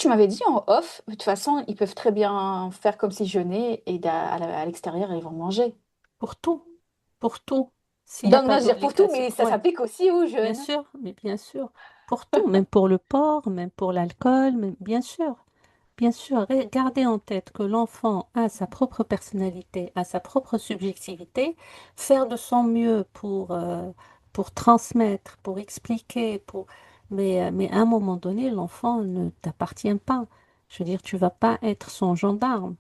tu m'avais dit en off, de toute façon, ils peuvent très bien faire comme s'ils jeûnaient et à l'extérieur, ils vont manger. Pour tout, pour tout. S'il n'y a Donc, pas non, je veux dire pour tout, d'obligation, mais ça ouais, s'applique aussi aux bien jeunes. sûr, mais bien sûr, pour tout, même pour le porc, même pour l'alcool, mais bien sûr. Bien sûr, gardez en tête que l'enfant a sa propre personnalité, a sa propre subjectivité, faire de son mieux pour transmettre, pour expliquer, mais à un moment donné, l'enfant ne t'appartient pas. Je veux dire, tu vas pas être son gendarme.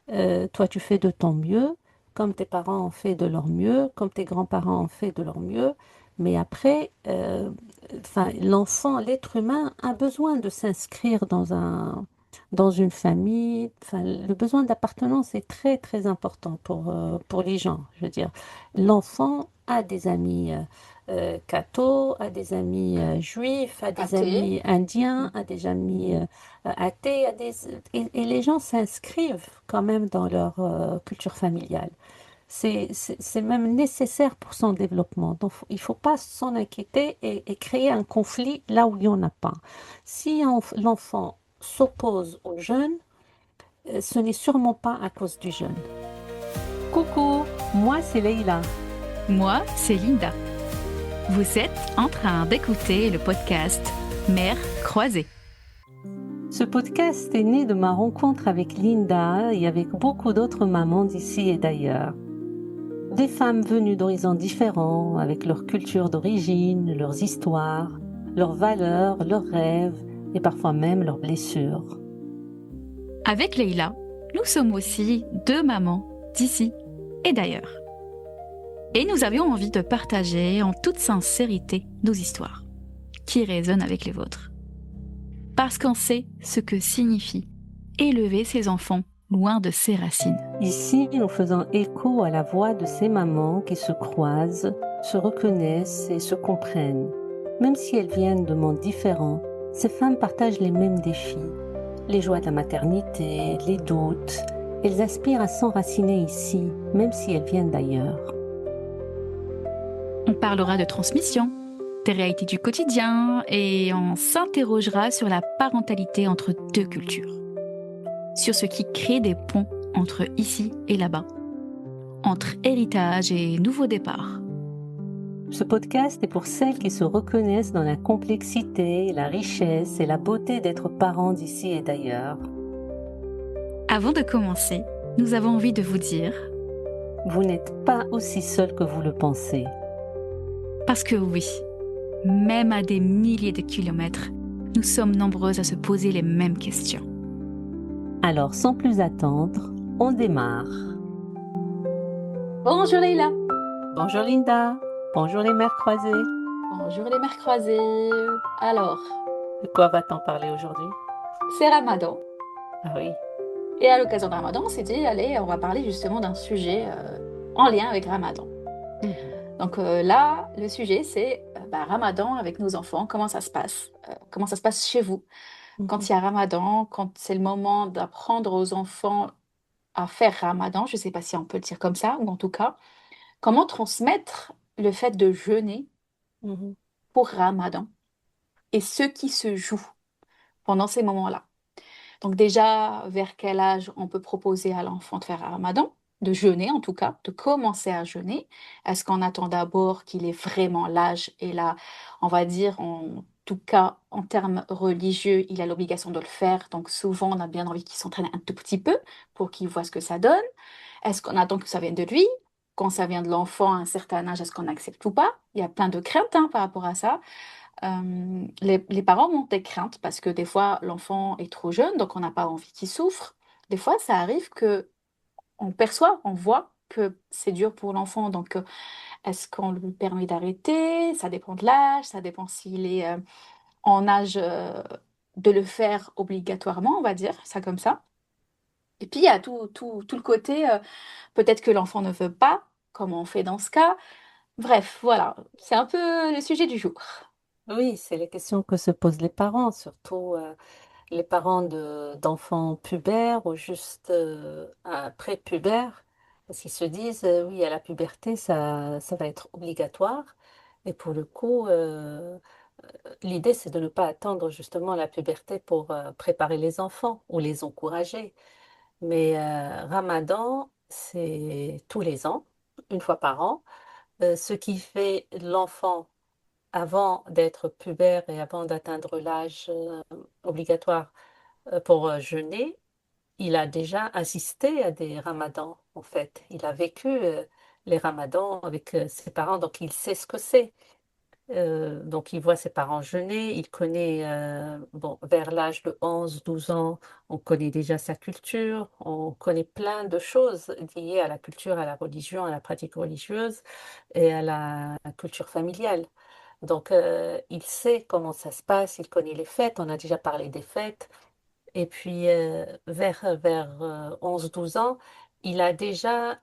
Toi, tu fais de ton mieux, comme tes parents ont fait de leur mieux, comme tes grands-parents ont fait de leur mieux. Mais après, enfin, l'enfant, l'être humain a besoin de s'inscrire dans une famille. Enfin, le besoin d'appartenance est très, très important pour les gens. Je veux dire, l'enfant a des amis cathos, a des amis juifs, a des Athée. amis indiens, Mm. a des amis athées, et les gens s'inscrivent quand même dans leur culture familiale. C'est même nécessaire pour son développement. Donc, il ne faut pas s'en inquiéter et créer un conflit là où il n'y en a pas. Si l'enfant s'oppose au jeûne, ce n'est sûrement pas à cause du jeûne. Coucou, moi c'est Leïla. Moi, c'est Linda. Vous êtes en train d'écouter le podcast Mères croisées. Ce podcast est né de ma rencontre avec Linda et avec beaucoup d'autres mamans d'ici et d'ailleurs. Des femmes venues d'horizons différents, avec leur culture d'origine, leurs histoires, leurs valeurs, leurs rêves et parfois même leurs blessures. Avec Leïla, nous sommes aussi deux mamans d'ici et d'ailleurs. Et nous avions envie de partager en toute sincérité nos histoires, qui résonnent avec les vôtres. Parce qu'on sait ce que signifie élever ses enfants loin de ses racines. Ici, nous faisons écho à la voix de ces mamans qui se croisent, se reconnaissent et se comprennent. Même si elles viennent de mondes différents, ces femmes partagent les mêmes défis. Les joies de la maternité, les doutes. Elles aspirent à s'enraciner ici, même si elles viennent d'ailleurs. On parlera de transmission, des réalités du quotidien et on s'interrogera sur la parentalité entre deux cultures. Sur ce qui crée des ponts entre ici et là-bas, entre héritage et nouveau départ. Ce podcast est pour celles qui se reconnaissent dans la complexité, la richesse et la beauté d'être parents d'ici et d'ailleurs. Avant de commencer, nous avons envie de vous dire, Vous n'êtes pas aussi seul que vous le pensez. parce que oui, même à des milliers de kilomètres, nous sommes nombreuses à se poser les mêmes questions. Alors, sans plus attendre, on démarre. Bonjour Leïla. Bonjour Linda, bonjour les mères croisées. Bonjour les mères croisées. Alors, De quoi va-t-on parler aujourd'hui? c'est Ramadan. Ah oui. Et à l'occasion de Ramadan, on s'est dit, allez, on va parler justement d'un sujet en lien avec Ramadan. Mhm. Donc là, le sujet, c'est Ramadan avec nos enfants. Comment ça se passe? Comment ça se passe chez vous? Quand Mhm. il y a Ramadan, quand c'est le moment d'apprendre aux enfants à faire Ramadan, je ne sais pas si on peut le dire comme ça, ou en tout cas, comment transmettre le fait de jeûner Mhm. pour Ramadan et ce qui se joue pendant ces moments-là. Donc déjà, vers quel âge on peut proposer à l'enfant de faire un ramadan, de jeûner en tout cas, de commencer à jeûner? Est-ce qu'on attend d'abord qu'il ait vraiment l'âge et là, on va dire, en tout cas, en termes religieux, il a l'obligation de le faire. Donc souvent, on a bien envie qu'il s'entraîne un tout petit peu pour qu'il voit ce que ça donne. Est-ce qu'on attend que ça vienne de lui? Quand ça vient de l'enfant à un certain âge, est-ce qu'on accepte ou pas? Il y a plein de craintes par rapport à ça. Les parents ont des craintes parce que des fois l'enfant est trop jeune, donc on n'a pas envie qu'il souffre. Des fois, ça arrive que on perçoit, on voit que c'est dur pour l'enfant. Donc, est-ce qu'on lui permet d'arrêter? Ça dépend de l'âge, ça dépend s'il est en âge de le faire obligatoirement, on va dire, ça comme ça. Et puis, il y a tout le côté, peut-être que l'enfant ne veut pas, comment on fait dans ce cas? Bref, voilà, c'est un peu le sujet du jour. Oui, c'est les questions que se posent les parents, surtout les parents d'enfants pubères ou juste après pubères, parce qu'ils se disent, oui, à la puberté, ça va être obligatoire. Et pour le coup, L'idée, c'est de ne pas attendre justement la puberté pour préparer les enfants ou les encourager. Mais Ramadan, c'est tous les ans, une fois par an. Ce qui fait l'enfant avant d'être pubère et avant d'atteindre l'âge obligatoire pour jeûner, il a déjà assisté à des ramadans, en fait. Il a vécu les ramadans avec ses parents, donc il sait ce que c'est. Donc, il voit ses parents jeûner, il connaît, bon, vers l'âge de 11 12 ans, on connaît déjà sa culture, on connaît plein de choses liées à la culture, à la religion, à la pratique religieuse et à la culture familiale. Donc, il sait comment ça se passe, il connaît les fêtes, on a déjà parlé des fêtes. Et puis, vers 11 12 ans, il a déjà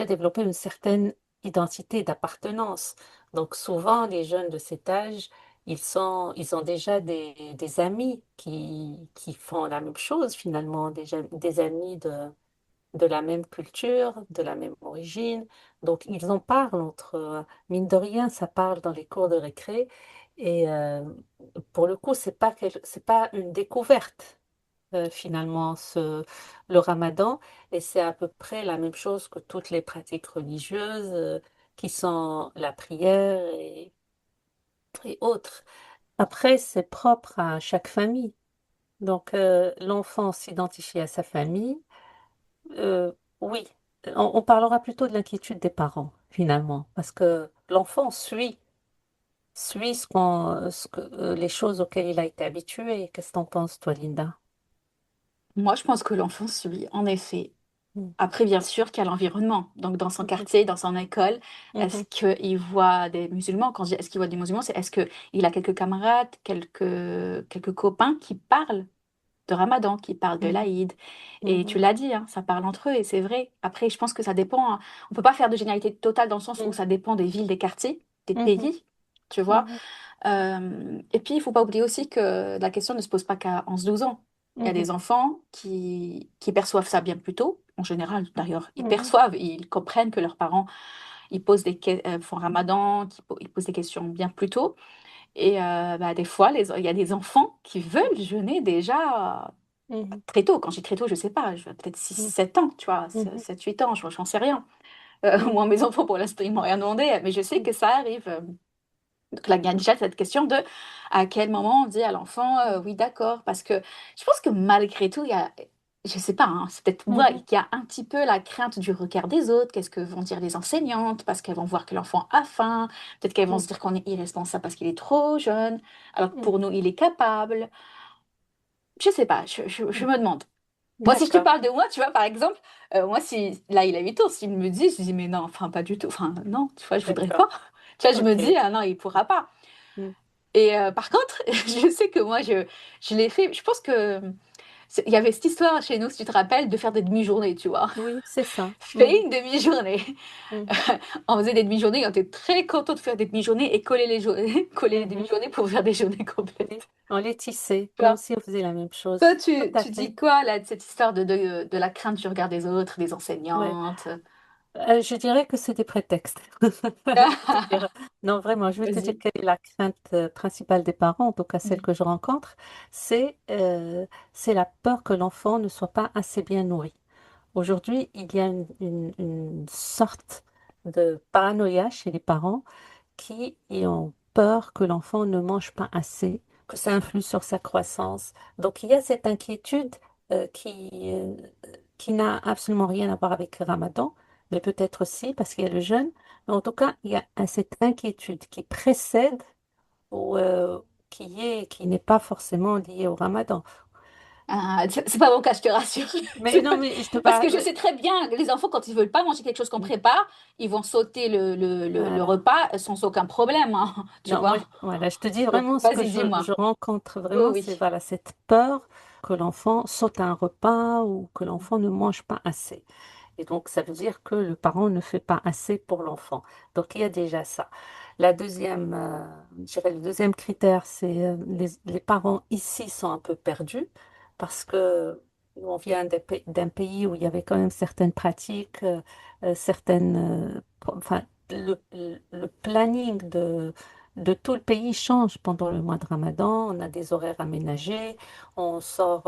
développé une certaine identité d'appartenance. Donc, souvent, les jeunes de cet âge, ils ont déjà des amis qui font la même chose, finalement, des amis de la même culture, de la même origine. Donc, ils en parlent entre eux. Mine de rien, ça parle dans les cours de récré. Et pour le coup, c'est pas une découverte, finalement, le ramadan. Et c'est à peu près la même chose que toutes les pratiques religieuses, qui sont la prière et autres. Après, c'est propre à chaque famille. Donc, l'enfant s'identifie à sa famille. Euh, oui, on parlera plutôt de l'inquiétude des parents, finalement, parce que l'enfant suit les choses auxquelles il a été habitué. Qu'est-ce que t'en penses, toi, Linda? Moi, je pense que l'enfant subit, en effet. Mm. Après, bien sûr, qu'il y a l'environnement. Donc, dans son Mhm, quartier, dans son école, est-ce mhm, qu'il voit des musulmans? Quand je dis est-ce qu'il voit des musulmans, c'est est-ce qu'il a quelques camarades, quelques copains qui parlent de Ramadan, qui parlent de mhm, l'Aïd. Et tu mhm, l'as dit, hein, ça parle entre eux et c'est vrai. Après, je pense que ça dépend, hein. On peut pas faire de généralité totale dans le sens où ça dépend des villes, des quartiers, des mhm, pays, tu vois. mhm, Et puis, il faut pas oublier aussi que la question ne se pose pas qu'à 11 12 ans. Il y a mhm, des enfants qui perçoivent ça bien plus tôt. En général, d'ailleurs, ils mhm, perçoivent, ils comprennent que leurs parents ils posent font Ramadan, ils posent des questions bien plus tôt. Et bah, des fois, il y a des enfants qui veulent jeûner déjà mhm, très tôt. Quand je dis très tôt, je sais pas, peut-être six mhm, 7 ans, tu vois, mhm, 7 8 ans, j'en sais rien. mhm, Moi, mes enfants, pour l'instant, ils m'ont rien demandé, mais je sais que ça arrive. Donc là, il y a déjà cette question de à quel moment on dit à l'enfant, oui, d'accord, parce que je pense que malgré tout, il y a, je sais pas, hein, c'est peut-être moi mhm, qui a un petit peu la crainte du regard des autres, qu'est-ce que vont dire les enseignantes, parce qu'elles vont voir que l'enfant a faim, peut-être qu'elles vont mhm, se dire qu'on est irresponsable parce qu'il est trop jeune, alors que pour mhm, nous, il est capable. Je sais pas, je mhm. me demande. Moi, si je te D'accord, parle de moi, tu vois, par exemple, moi, si là, il a 8 ans, s'il me dit, je dis, mais non, enfin, pas du tout, enfin, non, tu vois, je voudrais d'accord. pas. Tu vois, je me Ok. dis, ah non, il pourra pas. Mm. Et par contre, je sais que moi, je l'ai fait. Je pense que il y avait cette histoire chez nous, si tu te rappelles, de faire des demi-journées, tu vois. Oui, c'est ça. Fais Mhm, une demi-journée. mhm, On faisait des demi-journées, on était très contents de faire des demi-journées et coller coller les mhm. demi-journées pour faire des journées Oui, complètes. on les tissait. Tu Nous vois. aussi, on faisait la même chose. Toi, Tout à tu fait. dis quoi là, de cette histoire de la crainte du regard des autres, des Ouais. enseignantes? Je dirais que c'est des prétextes. Je vais te dire. Non, vraiment, je vais te dire Vas-y. quelle est la crainte principale des parents, en tout cas celle Mhm. que je rencontre, c'est c'est la peur que l'enfant ne soit pas assez bien nourri. Aujourd'hui, il y a une sorte de paranoïa chez les parents qui ont peur que l'enfant ne mange pas assez, que ça influe sur sa croissance. Donc, il y a cette inquiétude qui n'a absolument rien à voir avec le Ramadan, mais peut-être aussi parce qu'il y a le jeûne. Mais en tout cas, il y a cette inquiétude qui précède ou qui n'est pas forcément liée au Ramadan. Ah, c'est pas mon cas, je te rassure. Mais non, mais je te Parce que parle. je sais très bien que les enfants, quand ils veulent pas manger quelque chose qu'on prépare, ils vont sauter le Voilà. repas sans aucun problème, hein, tu Non, moi, vois. voilà, je te dis Donc, vraiment ce que vas-y, je dis-moi. rencontre Oh vraiment, oui. c'est voilà, cette peur que l'enfant saute un repas ou que l'enfant ne mange pas assez. Et donc, ça veut dire que le parent ne fait pas assez pour l'enfant. Donc, il y a déjà ça. La deuxième, je dirais le deuxième critère, c'est les parents ici sont un peu perdus parce que nous, on vient d'un pays où il y avait quand même certaines pratiques, certaines, enfin, le planning de tout le pays change pendant le mois de Ramadan. On a des horaires aménagés, on sort,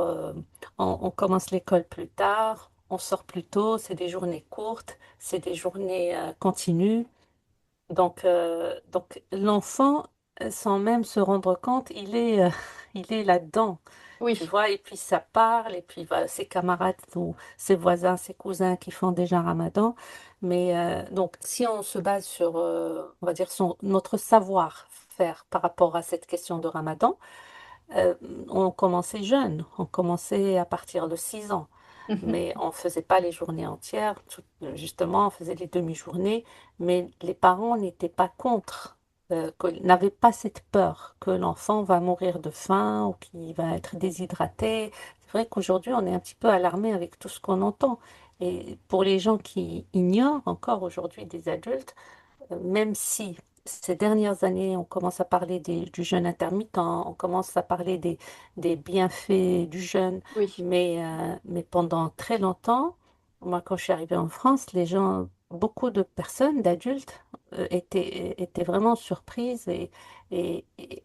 on commence l'école plus tard, on sort plus tôt, c'est des journées courtes, c'est des journées continues. Donc l'enfant, sans même se rendre compte, il est là-dedans. Tu Oui. vois, et puis ça parle, et puis voilà, ses camarades ou ses voisins, ses cousins qui font déjà Ramadan. Mais donc, si on se base sur, on va dire, notre savoir-faire par rapport à cette question de Ramadan, euh, on commençait jeune, on commençait à partir de 6 ans, Mhm. mais on faisait pas les journées entières. Justement, on faisait les demi-journées, mais les parents n'étaient pas contre, n'avaient pas cette peur que l'enfant va mourir de faim ou qu'il va être déshydraté. C'est vrai qu'aujourd'hui, on est un petit peu alarmé avec tout ce qu'on entend. Et pour les gens qui ignorent encore aujourd'hui des adultes, même si ces dernières années, on commence à parler du jeûne intermittent, on commence à parler des bienfaits du jeûne, Oui. mais pendant très longtemps, moi quand je suis arrivée en France, les gens, beaucoup de personnes, d'adultes, étaient vraiment surprises et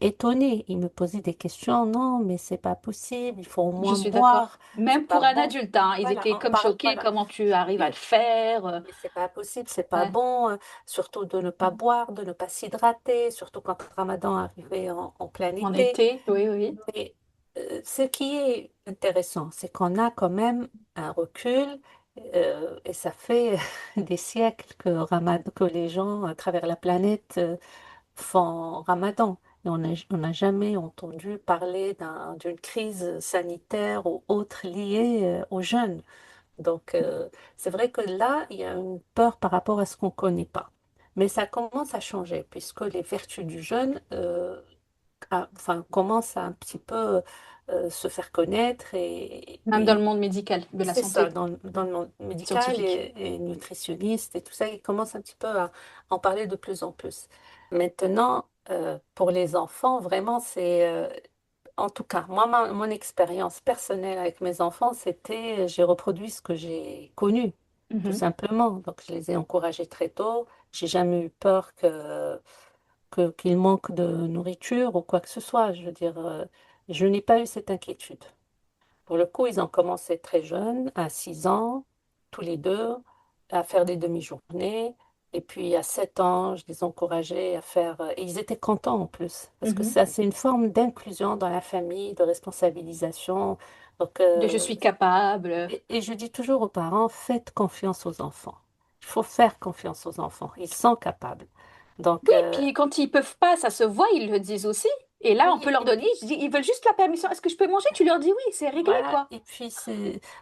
étonnées. Ils me posaient des questions, non, mais c'est pas possible, il faut au Je moins suis d'accord. boire, c'est Même pas pour un bon. adulte, hein, ils Voilà, étaient on comme parle, choqués. voilà. Comment tu arrives à le faire? Mais c'est pas possible, c'est pas Ouais. bon, surtout de ne pas boire, de ne pas s'hydrater, surtout quand le Ramadan arrivait en plein En été. été, oui, oui. Mais ce qui est intéressant, c'est qu'on a quand même un recul, et ça fait des siècles que les gens à travers la planète font Ramadan. Et on n'a jamais entendu parler d'une crise sanitaire ou autre liée au jeûne. Donc, c'est vrai que là, il y a une peur par rapport à ce qu'on ne connaît pas. Mais ça commence à changer, puisque les vertus du jeûne enfin, commencent à un petit peu se faire connaître. Même dans le monde médical, de la C'est ça, santé dans le monde médical scientifique. et nutritionniste et tout ça, ils commencent un petit peu à en parler de plus en plus. Maintenant, pour les enfants, vraiment, en tout cas, moi, mon expérience personnelle avec mes enfants, c'était, j'ai reproduit ce que j'ai connu, tout Mhm. simplement. Donc, je les ai encouragés très tôt. J'ai jamais eu peur qu'ils manquent de nourriture ou quoi que ce soit. Je veux dire, je n'ai pas eu cette inquiétude. Pour le coup, ils ont commencé très jeunes, à 6 ans, tous les deux, à faire des demi-journées. Et puis à 7 ans, je les encourageais à faire... Et ils étaient contents en plus, parce que Mhm. ça, c'est une forme d'inclusion dans la famille, de responsabilisation. Donc, De je suis capable. et je dis toujours aux parents, faites confiance aux enfants. Il faut faire confiance aux enfants. Ils sont capables. Donc, Oui, puis quand ils peuvent pas, ça se voit, ils le disent aussi. Et là, on peut oui, leur donner, je dis, ils veulent juste la permission. Est-ce que je peux manger? Tu leur dis oui, c'est réglé, voilà, quoi. et puis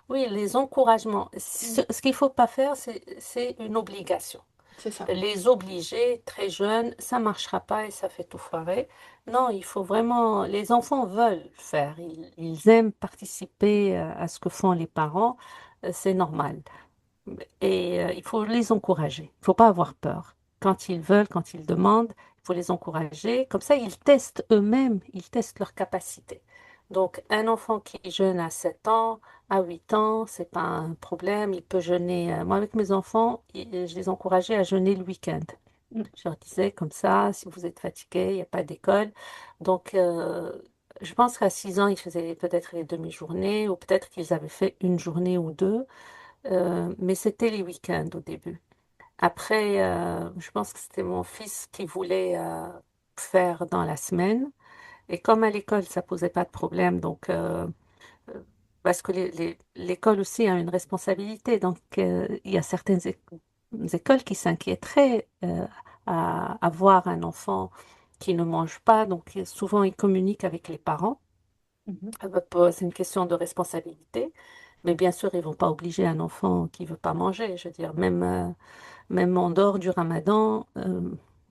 oui, les encouragements. Mm. Ce qu'il faut pas faire, c'est une obligation. C'est ça. Les obliger très jeunes, ça marchera pas et ça fait tout foirer. Non, il faut vraiment, les enfants veulent faire, ils aiment participer à ce que font les parents, c'est normal. Et il faut les encourager. Il ne faut pas avoir peur. Quand ils veulent, quand ils demandent, il faut les encourager. Comme ça, ils testent eux-mêmes, ils testent leurs capacités. Donc, un enfant qui jeûne à 7 ans, à 8 ans, c'est pas un problème. Il peut jeûner. Moi, avec mes enfants, je les encourageais à jeûner le week-end. Mm. Je leur disais comme ça, si vous êtes fatigué, il n'y a pas d'école. Donc, je pense qu'à 6 ans, ils faisaient peut-être les demi-journées ou peut-être qu'ils avaient fait une journée ou deux. Mais c'était les week-ends au début. Après, je pense que c'était mon fils qui voulait faire dans la semaine. Et comme à l'école, ça posait pas de problème, donc parce que l'école aussi a une responsabilité. Donc, il y a certaines écoles qui s'inquiéteraient à voir un enfant qui ne mange pas. Donc, souvent, ils communiquent avec les parents. Mhm. C'est une question de responsabilité. Mais bien sûr, ils vont pas obliger un enfant qui veut pas manger. Je veux dire, même en dehors du ramadan,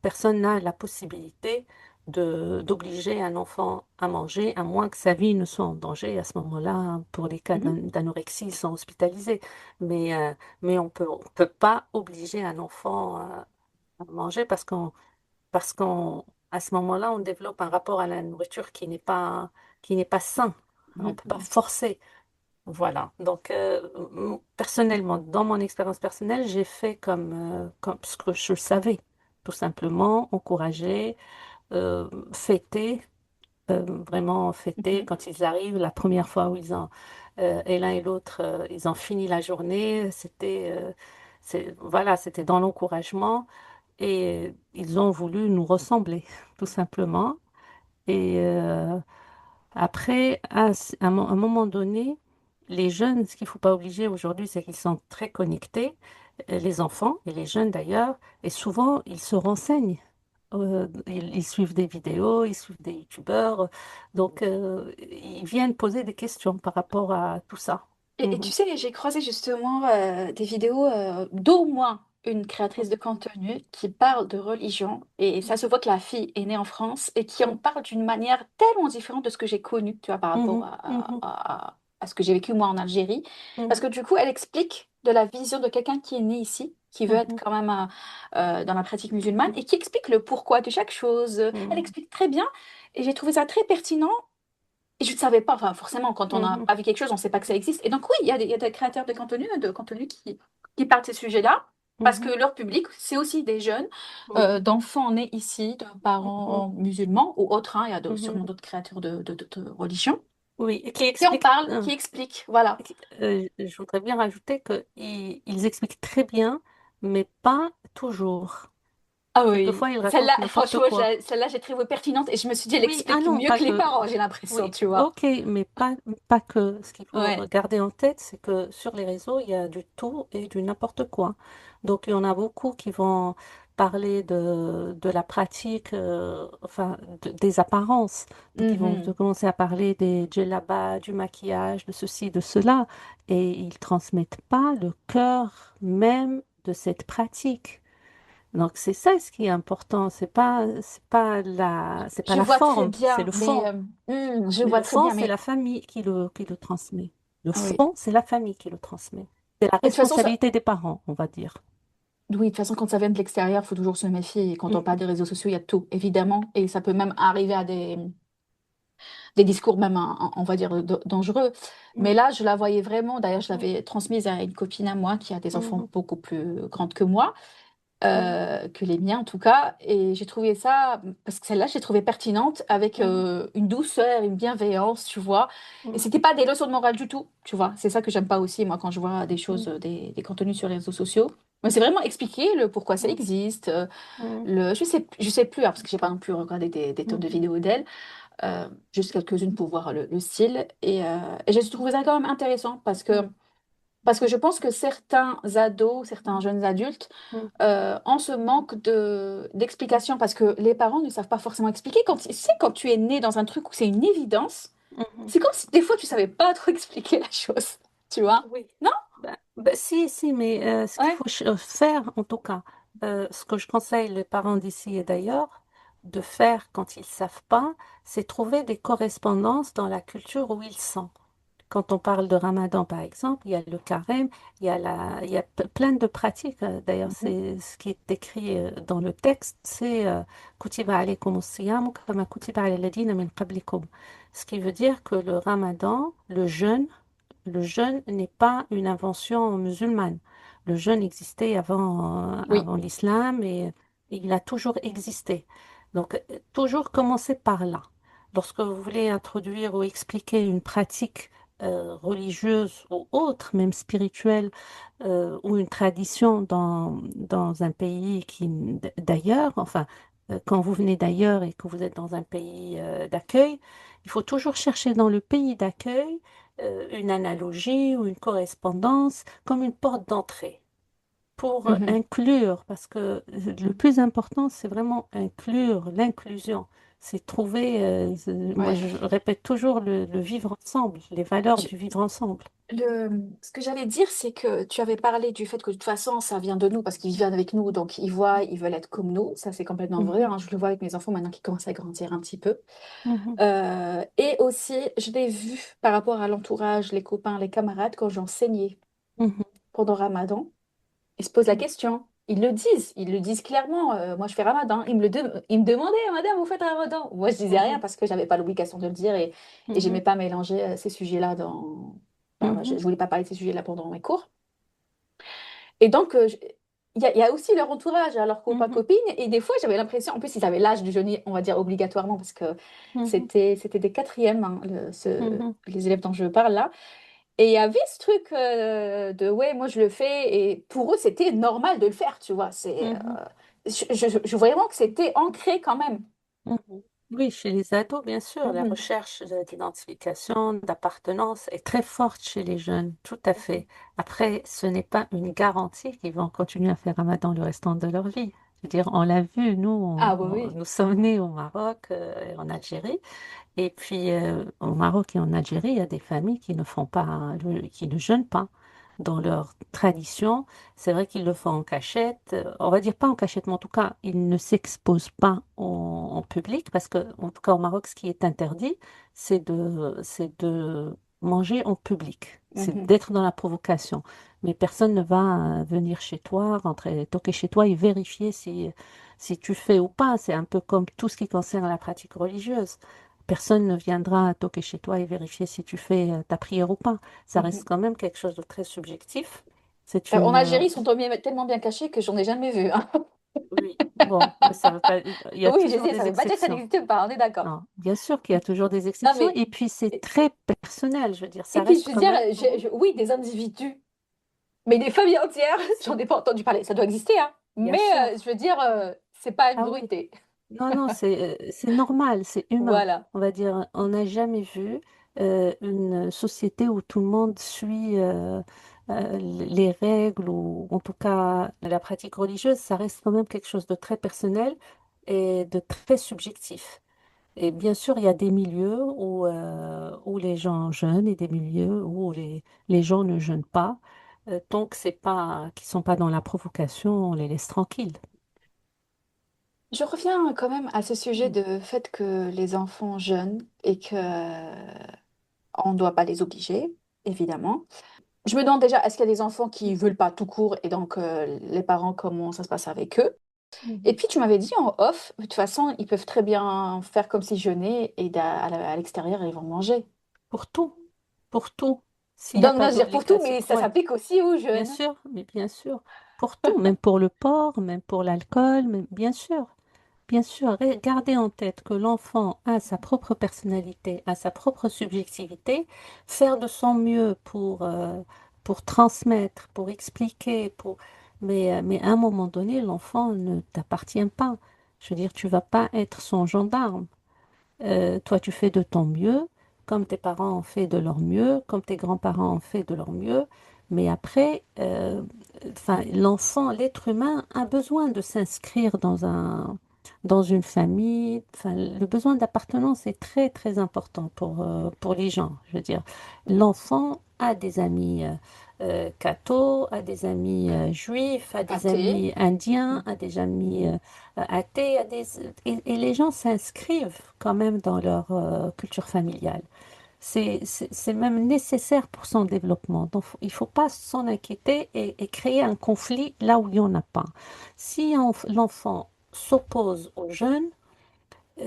personne n'a la possibilité d'obliger un enfant à manger, à moins que sa vie ne soit en danger. À ce moment-là, pour les cas Mhm. d'anorexie, ils sont hospitalisés. Mais, euh, mais on peut pas obliger un enfant à manger parce à ce moment-là, on développe un rapport à la nourriture qui n'est pas sain. On Mhm. peut pas Mhm. forcer. Voilà. Donc, personnellement, dans mon expérience personnelle, j'ai fait comme ce que je savais. Tout simplement, encourager. fêter, vraiment fêter Mhm. quand ils arrivent, la première fois où et l'un et l'autre, ils ont fini la journée, voilà, c'était dans l'encouragement et ils ont voulu nous ressembler, tout simplement. Et après, à un moment donné, les jeunes, ce qu'il ne faut pas obliger aujourd'hui, c'est qu'ils sont très connectés, les enfants et les jeunes d'ailleurs, et souvent ils se renseignent. Ils suivent des vidéos, ils suivent des youtubeurs, donc ils viennent poser des questions par rapport à tout ça. Et tu Mhm, sais, j'ai croisé justement des vidéos d'au moins une créatrice de contenu qui parle de religion. Et ça se voit que la fille est née en France et qui en parle d'une manière tellement différente de ce que j'ai connu, tu vois, par rapport mhm, mhm, à ce que j'ai vécu moi en Algérie. Parce mhm, que du coup, elle explique de la vision de quelqu'un qui est né ici, qui veut être mhm, quand même dans la pratique musulmane et qui explique le pourquoi de chaque chose. Elle mhm, explique très bien et j'ai trouvé ça très pertinent. Et je ne savais pas, enfin forcément, quand on n'a mhm, pas vu quelque chose, on ne sait pas que ça existe. Et donc oui, il y a des créateurs de contenu qui parlent de ces sujets-là, parce que mhm, leur public, c'est aussi des jeunes, mhm, d'enfants nés ici, de mhm, parents musulmans ou autres, hein, il y a sûrement mhm. d'autres créateurs de religion, Oui, et qui qui en explique. parlent, qui expliquent, voilà. Je voudrais bien rajouter qu'ils expliquent très bien, mais pas toujours. Ah oui, Quelquefois, ils racontent celle-là, n'importe franchement, quoi. celle-là, j'ai trouvé pertinente et je me suis dit, elle Oui, ah explique non, mieux pas que les que. parents, j'ai l'impression, Oui, tu vois. ok, mais pas que. Ce qu'il faut Ouais. garder en tête, c'est que sur les réseaux, il y a du tout et du n'importe quoi. Donc, il y en a beaucoup qui vont parler de la pratique, enfin, des apparences. Donc, ils vont Mhm. commencer à parler des djellabas, du maquillage, de ceci, de cela, et ils transmettent pas le cœur même de cette pratique. Donc, c'est ça ce qui est important. C'est pas Je la vois très forme, c'est bien, le mais fond. je vois Le très fond, bien, c'est mais la famille qui le transmet. Le oui. fond, c'est la famille qui le transmet. C'est la Mais de toute façon, responsabilité des parents, on va dire. oui, de toute façon, quand ça vient de l'extérieur, il faut toujours se méfier. Et quand on parle Mhm, des réseaux sociaux, il y a tout, évidemment. Et ça peut même arriver à des discours même, on va dire, dangereux. Mais mhm, là, je la voyais vraiment. D'ailleurs, je l'avais transmise à une copine à moi qui a des enfants mhm, beaucoup plus grandes que moi, mhm, que les miens en tout cas. Et j'ai trouvé ça, parce que celle-là, j'ai trouvé pertinente avec mhm, une douceur, une bienveillance, tu vois. Et mhm, c'était pas des leçons de morale du tout, tu vois. C'est ça que j'aime pas aussi, moi, quand je vois des choses, mhm, des contenus sur les réseaux sociaux. Mais c'est vraiment expliquer le pourquoi ça mhm, existe. mhm, Je sais plus, hein, parce que j'ai pas non plus regardé des tonnes de mhm, vidéos d'elle, juste quelques-unes pour voir le style. Et j'ai trouvé ça quand même intéressant parce que je pense que certains ados, certains jeunes adultes mhm, ont ce manque d'explication parce que les parents ne savent pas forcément expliquer. Tu sais, quand tu es né dans un truc où c'est une évidence, mhm. c'est comme si des fois tu savais pas trop expliquer la chose, tu vois? Oui. Non? Si, mais ce qu'il Ouais. faut faire, en tout cas, ce que je conseille les parents d'ici et d'ailleurs, de faire quand ils savent pas, c'est trouver des correspondances dans la culture où ils sont. Quand on parle de Ramadan, par exemple, il y a le carême, il y a plein de pratiques. D'ailleurs, Mhm. c'est ce qui est écrit dans le texte, c'est Kutiba alaykum as-siyam kama kutiba ala alladhina min qablikum. Ce qui veut dire que le Ramadan, le jeûne n'est pas une invention musulmane. Le jeûne existait Oui. avant l'islam et il a toujours existé. Donc, toujours commencer par là. Lorsque vous voulez introduire ou expliquer une pratique religieuse ou autre, même spirituelle, ou une tradition dans un pays d'ailleurs, enfin, quand vous venez d'ailleurs et que vous êtes dans un pays d'accueil, il faut toujours chercher dans le pays d'accueil une analogie ou une correspondance comme une porte d'entrée pour Mhm. inclure, parce que le plus important, c'est vraiment inclure, l'inclusion. C'est trouver, moi Ouais. je répète toujours le vivre ensemble, les valeurs du vivre ensemble. Ce que j'allais dire, c'est que tu avais parlé du fait que de toute façon, ça vient de nous parce qu'ils viennent avec nous, donc ils voient, ils veulent être comme nous. Ça, c'est complètement vrai, Mhm, hein. Je le vois avec mes enfants maintenant qui commencent à grandir un petit peu. mhm, Et aussi, je l'ai vu par rapport à l'entourage, les copains, les camarades, quand j'enseignais mhm, pendant Ramadan, ils se posent la question. Ils le disent clairement. Moi, je fais Ramadan. Ils me demandaient, Madame, vous faites Ramadan? Moi, je disais rien mhm, parce que j'avais pas l'obligation de le dire et mhm, j'aimais pas mélanger ces sujets-là Enfin, ouais, mhm, je voulais pas parler de ces sujets-là pendant mes cours. Et donc, il y a aussi leur entourage, hein, leurs copains, Mhm, copines. Et des fois, j'avais l'impression, en plus, ils avaient l'âge de jeûner, on va dire obligatoirement, parce que mhm, c'était des quatrièmes, hein, mhm, les élèves dont je parle là. Et il y avait ce truc de, ouais, moi je le fais. Et pour eux, c'était normal de le faire, tu vois. mhm, Je voyais vraiment que c'était ancré quand même. mhm. Oui, chez les ados, bien sûr, la Mhm. recherche d'identification, d'appartenance est très forte chez les jeunes, tout à fait. Après, ce n'est pas une garantie qu'ils vont continuer à faire Ramadan le restant de leur vie. Je veux dire, on l'a vu, nous, Ah oui, oui. nous sommes nés au Maroc et en Algérie. Et puis, au Maroc et en Algérie, il y a des familles qui ne font pas, qui ne jeûnent pas. Dans leur tradition, c'est vrai qu'ils le font en cachette. On va dire pas en cachette, mais en tout cas, ils ne s'exposent pas en public parce que, en tout cas, au Maroc, ce qui est interdit, c'est de manger en public. C'est Mhm. d'être dans la provocation. Mais personne ne va venir chez toi, rentrer, toquer chez toi et vérifier si tu fais ou pas. C'est un peu comme tout ce qui concerne la pratique religieuse. Personne ne viendra toquer chez toi et vérifier si tu fais ta prière ou pas. Ça reste Mhm. quand même quelque chose de très subjectif. C'est En une... Algérie, ils sont tellement bien cachés que j'en ai jamais vu, hein. oui, bon, mais ça veut pas... Il y a Oui, je toujours sais, ça des veut pas dire que ça exceptions. n'existe pas, on est d'accord. Non, bien sûr qu'il y a toujours des Non, exceptions. mais. Et puis, c'est Et très personnel. Je veux dire, et ça puis, je reste veux quand dire, même... oui, des individus, mais des familles entières, j'en ai pas entendu parler. Ça doit exister, hein. Bien Mais sûr. je veux dire, c'est pas une Ah oui. vérité. Non, non, c'est normal, c'est humain. Voilà. On va dire, on n'a jamais vu une société où tout le monde suit les règles ou en tout cas la pratique religieuse, ça reste quand même quelque chose de très personnel et de très subjectif. Et bien sûr, il y a des milieux où les gens jeûnent et des milieux où les gens ne jeûnent pas. Tant que c'est pas, qu'ils sont pas dans la provocation, on les laisse tranquilles. Je reviens quand même à ce sujet Mm. de fait que les enfants jeûnent et que on ne doit pas les obliger, évidemment. Je me demande déjà, est-ce qu'il y a des enfants qui veulent pas tout court et donc les parents, comment ça se passe avec eux? Et Mhm. puis tu m'avais dit en off, de toute façon, ils peuvent très bien faire comme s'ils jeûnaient et à l'extérieur, ils vont manger. Pour tout, pour tout. S'il n'y a Donc, non, pas je veux dire pour tout, d'obligation, mais ça ouais, s'applique aussi aux bien jeunes. sûr, mais bien sûr, pour tout, même pour le porc, même pour l'alcool, bien sûr, bien sûr. Gardez en tête que l'enfant a sa propre personnalité, a sa propre subjectivité, faire de son mieux pour transmettre, pour expliquer, mais à un moment donné, l'enfant ne t'appartient pas. Je veux dire, tu vas pas être son gendarme. Toi, tu fais de ton mieux, comme tes parents ont fait de leur mieux, comme tes grands-parents ont fait de leur mieux. Mais après, enfin, l'enfant, l'être humain a besoin de s'inscrire dans une famille. Enfin, le besoin d'appartenance est très, très important pour les gens. Je veux dire, l'enfant a des amis cathos, a des amis juifs, a des Athée. amis indiens, a Mhm. des amis athées, et les gens s'inscrivent quand même dans leur culture familiale. C'est même nécessaire pour son développement. Donc, il ne faut pas s'en inquiéter et créer un conflit là où il n'y en a pas. Si l'enfant s'oppose au jeûne,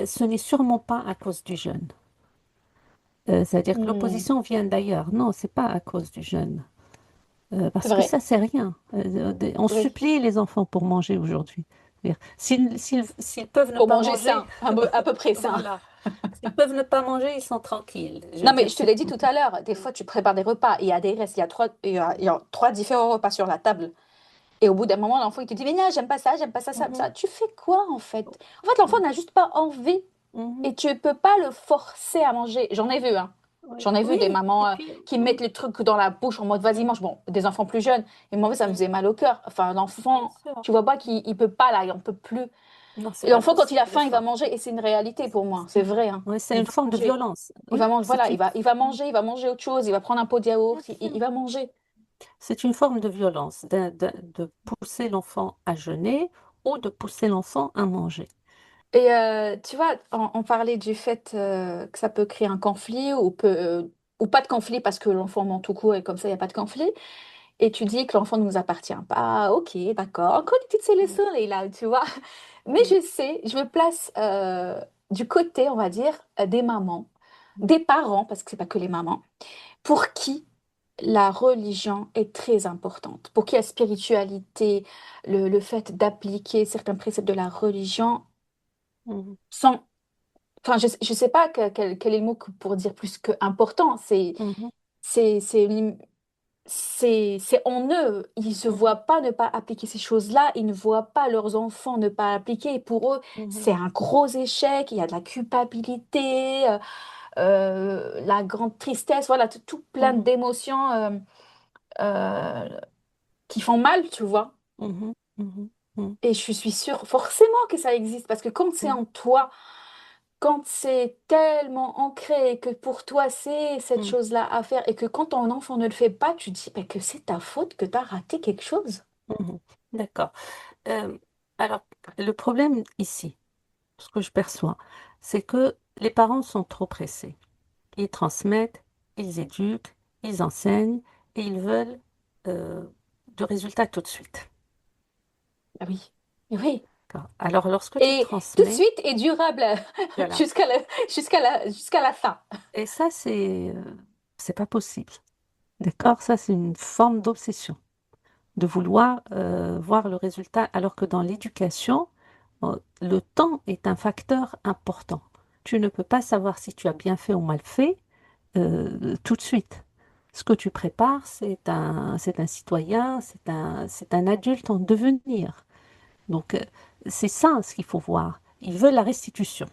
ce n'est sûrement pas à cause du jeûne. C'est-à-dire que Hmm, l'opposition vient d'ailleurs. Non, c'est pas à cause du jeûne. c'est Parce que vrai, ça, c'est rien. On oui. supplie les enfants pour manger aujourd'hui. C'est-à-dire, s'ils peuvent ne Pour pas manger manger, sain, à peu près sain. voilà. S'ils peuvent ne pas manger, ils sont tranquilles. Je veux Non, mais dire, je te c'est... l'ai dit tout à l'heure, des fois tu prépares des repas, il y a des restes, il y a trois différents repas sur la table. Et au bout d'un moment, l'enfant il te dit, mais non, j'aime pas ça, Mhm, ça. Tu fais quoi en fait? En fait, l'enfant mhm, n'a juste pas envie mhm. et tu peux pas le forcer à manger. J'en ai vu, hein. Oui, J'en ai vu oui. des Et mamans puis, qui mettent le truc dans la bouche en mode vas-y, mange. Bon, des enfants plus jeunes. Et moi, ça me mhm, faisait mal au cœur. Enfin, bien l'enfant, sûr. tu vois pas qu'il il peut pas là, il en peut plus. Non, c'est Et pas l'enfant, quand il a possible faim, il va ça. manger. Et c'est une réalité pour moi. C'est vrai, hein. Oui, c'est Il une va forme de manger. violence. Il Oui, va manger, voilà, c'est une... il va manger autre chose. Il va prendre un pot de Bien yaourt. Il sûr. va manger. C'est une forme de violence, de pousser l'enfant à jeûner ou de pousser l'enfant à manger. Et tu vois, on parlait du fait que ça peut créer un conflit ou pas de conflit parce que l'enfant ment tout court et comme ça, il n'y a pas de conflit. Et tu dis que l'enfant ne nous appartient pas. Ok, d'accord. Encore une petite Mhm, leçons, là, tu vois. Mais mhm, je me place du côté, on va dire, des mamans, mhm, des parents, parce que c'est pas que les mamans, pour qui? la religion est très importante. Pour qu'il y ait spiritualité, le fait d'appliquer certains préceptes de la religion Mhm, sans... Enfin, je sais pas quel est le mot pour dire plus que important. mhm, C'est, c'est, une- c'est en eux. Ils se mhm, voient pas ne pas appliquer ces choses-là. Ils ne voient pas leurs enfants ne pas appliquer. Et pour eux, mhm, c'est un gros échec. Il y a de la culpabilité, la grande tristesse. Voilà, tout plein mhm, d'émotions euh, qui font mal, tu vois. mhm, mhm, mhm, Et je suis sûre forcément que ça existe parce que quand c'est mhm, en toi, quand c'est tellement ancré que pour toi c'est cette mhm, chose-là à faire et que quand ton enfant ne le fait pas, tu dis bah, que c'est ta faute, que tu as raté quelque chose. mhm. D'accord. Euh, alors, le problème ici, ce que je perçois, c'est que les parents sont trop pressés. Ils transmettent, ils éduquent, ils enseignent et ils veulent euh, du résultat tout de suite. Ah oui, oui. D'accord. Alors, lorsque tu Et tout de transmets, suite et durable voilà. jusqu'à la fin. Et ça, c'est pas possible. D'accord? Ça, c'est une forme d'obsession, de vouloir voir le résultat, alors que dans l'éducation, le temps est un facteur important. Tu ne peux pas savoir si tu as bien fait ou mal fait tout de suite. Ce que tu prépares, c'est un citoyen, c'est un adulte en devenir. Donc, c'est ça ce qu'il faut voir. Il veut la restitution.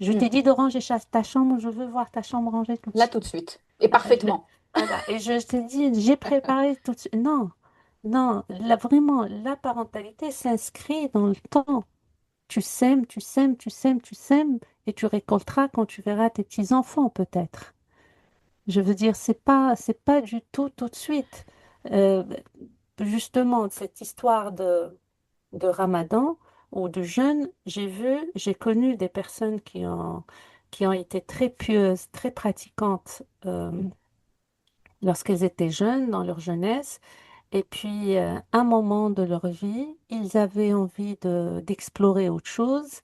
Je Hmm. t'ai dit de ranger ta chambre, je veux voir ta chambre rangée tout de Là suite. tout de suite. Et Voilà, parfaitement. voilà. Et je t'ai dit, j'ai préparé tout de suite. Non, non, là, vraiment, la parentalité s'inscrit dans le temps. Tu sèmes, tu sèmes, tu sèmes, tu sèmes, et tu récolteras quand tu verras tes petits-enfants, peut-être. Je veux dire, c'est pas du tout tout de suite. Euh, Justement, cette histoire de Ramadan ou de jeûne, j'ai connu des personnes qui ont été très pieuses, très pratiquantes Hmm. lorsqu'elles étaient jeunes, dans leur jeunesse. Et puis, un moment de leur vie, ils avaient envie d'explorer autre chose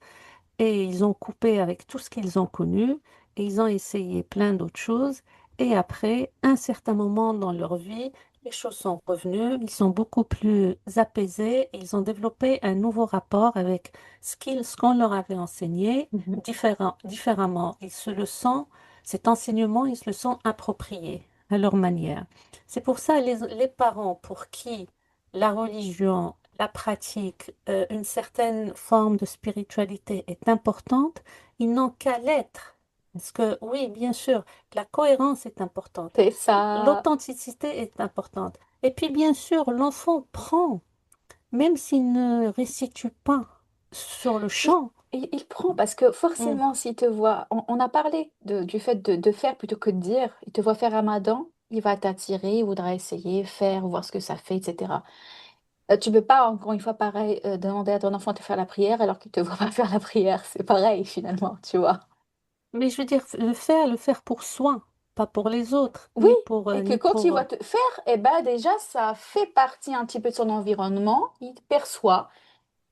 et ils ont coupé avec tout ce qu'ils ont connu et ils ont essayé plein d'autres choses. Et après, un certain moment dans leur vie, les choses sont revenues, ils sont beaucoup plus apaisés, et ils ont développé un nouveau rapport avec ce qu'on leur avait enseigné Mhm. différemment. Ils se le sont, cet enseignement, ils se le sont approprié à leur manière. C'est pour ça les parents pour qui la religion, la pratique, une certaine forme de spiritualité est importante, ils n'ont qu'à l'être. Parce que oui, bien sûr, la cohérence est importante, C'est ça. l'authenticité est importante. Et puis bien sûr, l'enfant prend, même s'il ne restitue pas sur le Il, champ. il prend parce que Mm, forcément, s'il te voit, on a parlé du fait de faire plutôt que de dire, il te voit faire Ramadan, il va t'attirer, il voudra essayer, faire, voir ce que ça fait, etc. Tu peux pas, encore une fois, pareil, demander à ton enfant de faire la prière alors qu'il te voit pas faire la prière. C'est pareil, finalement, tu vois. mais je veux dire, le faire pour soi, pas pour les autres, Oui, et que ni quand il pour. va te faire, eh ben déjà, ça fait partie un petit peu de son environnement, il perçoit,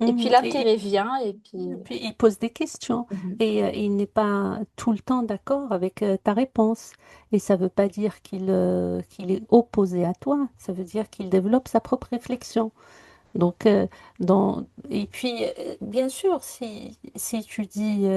et puis Mhm. l'intérêt vient, et puis... Et puis il pose des questions Mhm. et il n'est pas tout le temps d'accord avec ta réponse. Et ça ne veut pas dire qu'il est opposé à toi, ça veut dire qu'il développe sa propre réflexion. Donc, et puis, bien sûr, si tu dis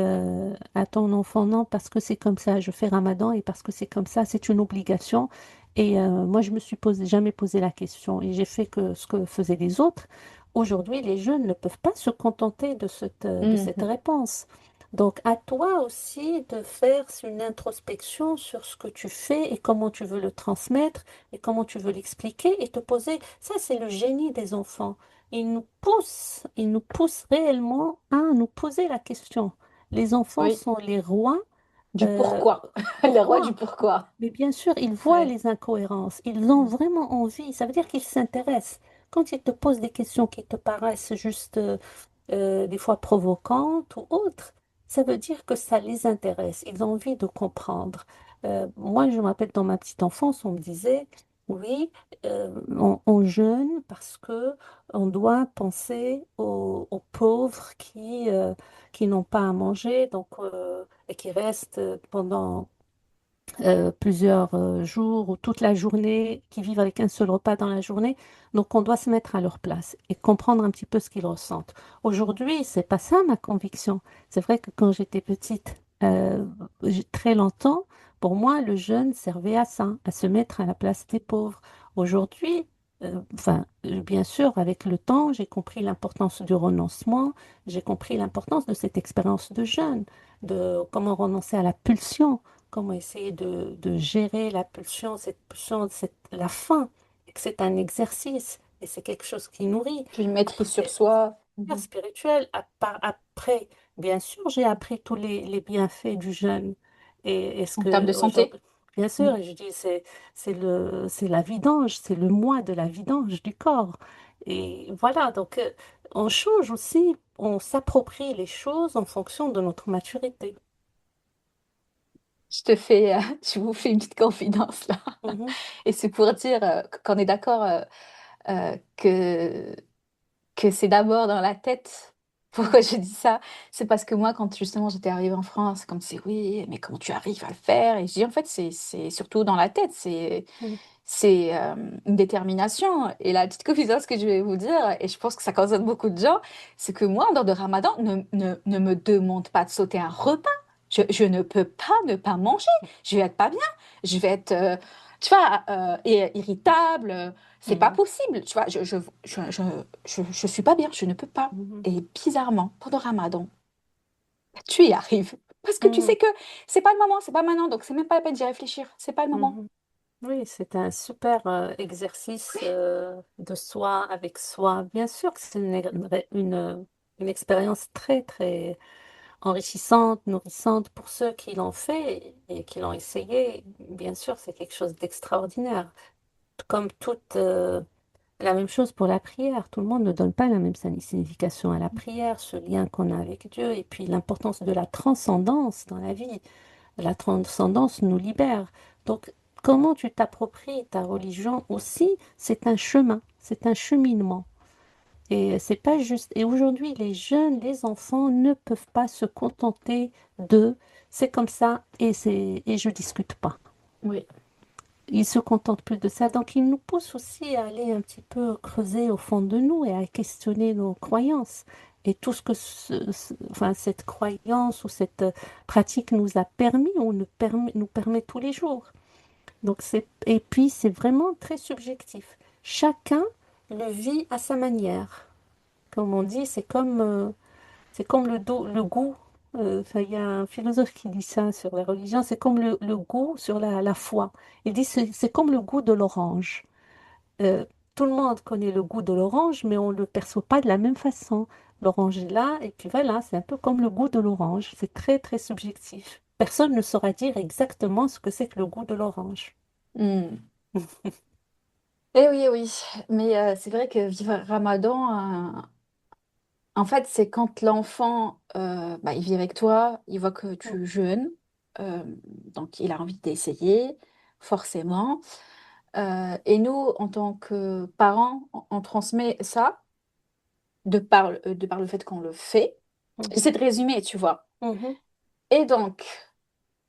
à ton enfant non, parce que c'est comme ça, je fais Ramadan et parce que c'est comme ça, c'est une obligation. Et moi, je me suis jamais posé la question et j'ai fait que ce que faisaient les autres. Aujourd'hui, les jeunes ne peuvent pas se contenter de cette Mhm. réponse. Donc, à toi aussi de faire une introspection sur ce que tu fais et comment tu veux le transmettre et comment tu veux l'expliquer et te poser. Ça, c'est le génie des enfants. Il nous pousse réellement à nous poser la question. Les enfants Oui, sont les rois. du euh, pourquoi. Le roi du Pourquoi? pourquoi. Mais bien sûr, ils voient Ouais. les incohérences. Ils ont Mm. vraiment envie. Ça veut dire qu'ils s'intéressent. Quand ils te posent des questions qui te paraissent juste des fois provocantes ou autres, ça veut dire que ça les intéresse. Ils ont envie de comprendre. Moi, je me rappelle dans ma petite enfance, on me disait, oui, on jeûne parce que on doit penser aux pauvres qui n'ont pas à manger, donc et qui restent pendant plusieurs jours ou toute la journée, qui vivent avec un seul repas dans la journée. Donc, on doit se mettre à leur place et comprendre un petit peu ce qu'ils ressentent. Aujourd'hui, c'est pas ça ma conviction. C'est vrai que quand j'étais petite, très longtemps, pour moi, le jeûne servait à ça, à se mettre à la place des pauvres. Aujourd'hui, bien sûr, avec le temps, j'ai compris l'importance du renoncement, j'ai compris l'importance de cette expérience de jeûne, de comment renoncer à la pulsion, comment essayer de gérer la pulsion, la faim, et que c'est un exercice et c'est quelque chose qui nourrit. Puis maîtrise sur Après, soi. super spirituel. Après, bien sûr, j'ai appris tous les bienfaits du jeûne. Et est-ce En termes de que santé. aujourd'hui, bien sûr, et je dis, c'est la vidange, c'est le mois de la vidange du corps. Et voilà, donc on change aussi, on s'approprie les choses en fonction de notre maturité. Je vous fais une petite confidence là. Mhm, Et c'est pour dire qu'on est d'accord que c'est d'abord dans la tête. Pourquoi mhm, je dis ça? C'est parce que moi, quand justement j'étais arrivée en France, comme c'est oui, mais comment tu arrives à le faire? Et je dis en fait, c'est surtout dans la tête, mhm, c'est une détermination. Et la petite confidence que je vais vous dire, et je pense que ça concerne beaucoup de gens, c'est que moi, en dehors de Ramadan, ne me demande pas de sauter un repas. Je ne peux pas ne pas manger. Je vais être pas bien. Je vais être, tu vois, irritable. C'est pas mhm, possible. Tu vois, je suis pas bien. Je ne peux pas. mhm, Et bizarrement, pendant Ramadan, tu y arrives. Parce que tu mhm, sais que c'est pas le moment, c'est pas maintenant, donc c'est même pas la peine d'y réfléchir. C'est pas le moment. mhm. Oui, c'est un super exercice de soi avec soi. Bien sûr que c'est une expérience très, très enrichissante, nourrissante pour ceux qui l'ont fait et qui l'ont essayé. Bien sûr, c'est quelque chose d'extraordinaire. Comme toute la même chose pour la prière. Tout le monde ne donne pas la même signification à la prière, ce lien qu'on a avec Dieu, et puis l'importance de la transcendance dans la vie. La transcendance nous libère. Donc, comment tu t'appropries ta religion aussi, c'est un chemin, c'est un cheminement. Et c'est pas juste. Et aujourd'hui, les jeunes, les enfants ne peuvent pas se contenter de c'est comme ça et je discute pas. Oui. Ils se contentent plus de ça. Donc, ils nous poussent aussi à aller un petit peu creuser au fond de nous et à questionner nos croyances. Et tout ce que cette croyance ou cette pratique nous a permis ou nous permet tous les jours. Et puis, c'est vraiment très subjectif. Chacun le vit à sa manière. Comme on dit, c'est comme le goût. Il y a un philosophe qui dit ça sur la religion, c'est comme le goût sur la foi. Il dit c'est comme le goût de l'orange. Euh, Tout le monde connaît le goût de l'orange, mais on ne le perçoit pas de la même façon. L'orange est là, et puis voilà, c'est un peu comme le goût de l'orange. C'est très, très subjectif. Personne ne saura dire exactement ce que c'est que le goût de l'orange. Hmm. Eh oui, mais c'est vrai que vivre Ramadan, en fait, c'est quand l'enfant, bah, il vit avec toi, il voit que tu jeûnes, donc il a envie d'essayer, forcément. Et nous, en tant que parents, on transmet ça de par le fait qu'on le fait. Mhm, J'essaie de résumer, tu vois. mhm, Et donc,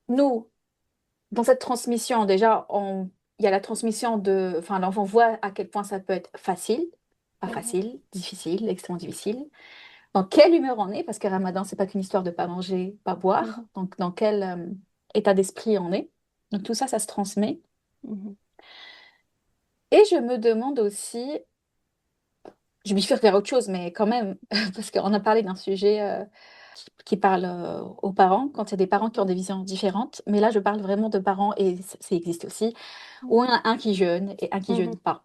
nous, dans cette transmission, déjà, il y a la transmission de, enfin, l'enfant voit à quel point ça peut être facile, pas mhm, facile, difficile, extrêmement difficile. Dans quelle humeur on est, parce que Ramadan, c'est pas qu'une histoire de pas manger, pas boire. mhm, Donc, dans quel état d'esprit on est. Donc, tout ça, ça se transmet. mhm, Et je me demande aussi, je bifurque vers autre chose, mais quand même, parce qu'on a parlé d'un sujet qui parle aux parents, quand il y a des parents qui ont des visions différentes. Mais là, je parle vraiment de parents, et ça existe aussi, où on a un qui jeûne et un qui mhm, jeûne pas.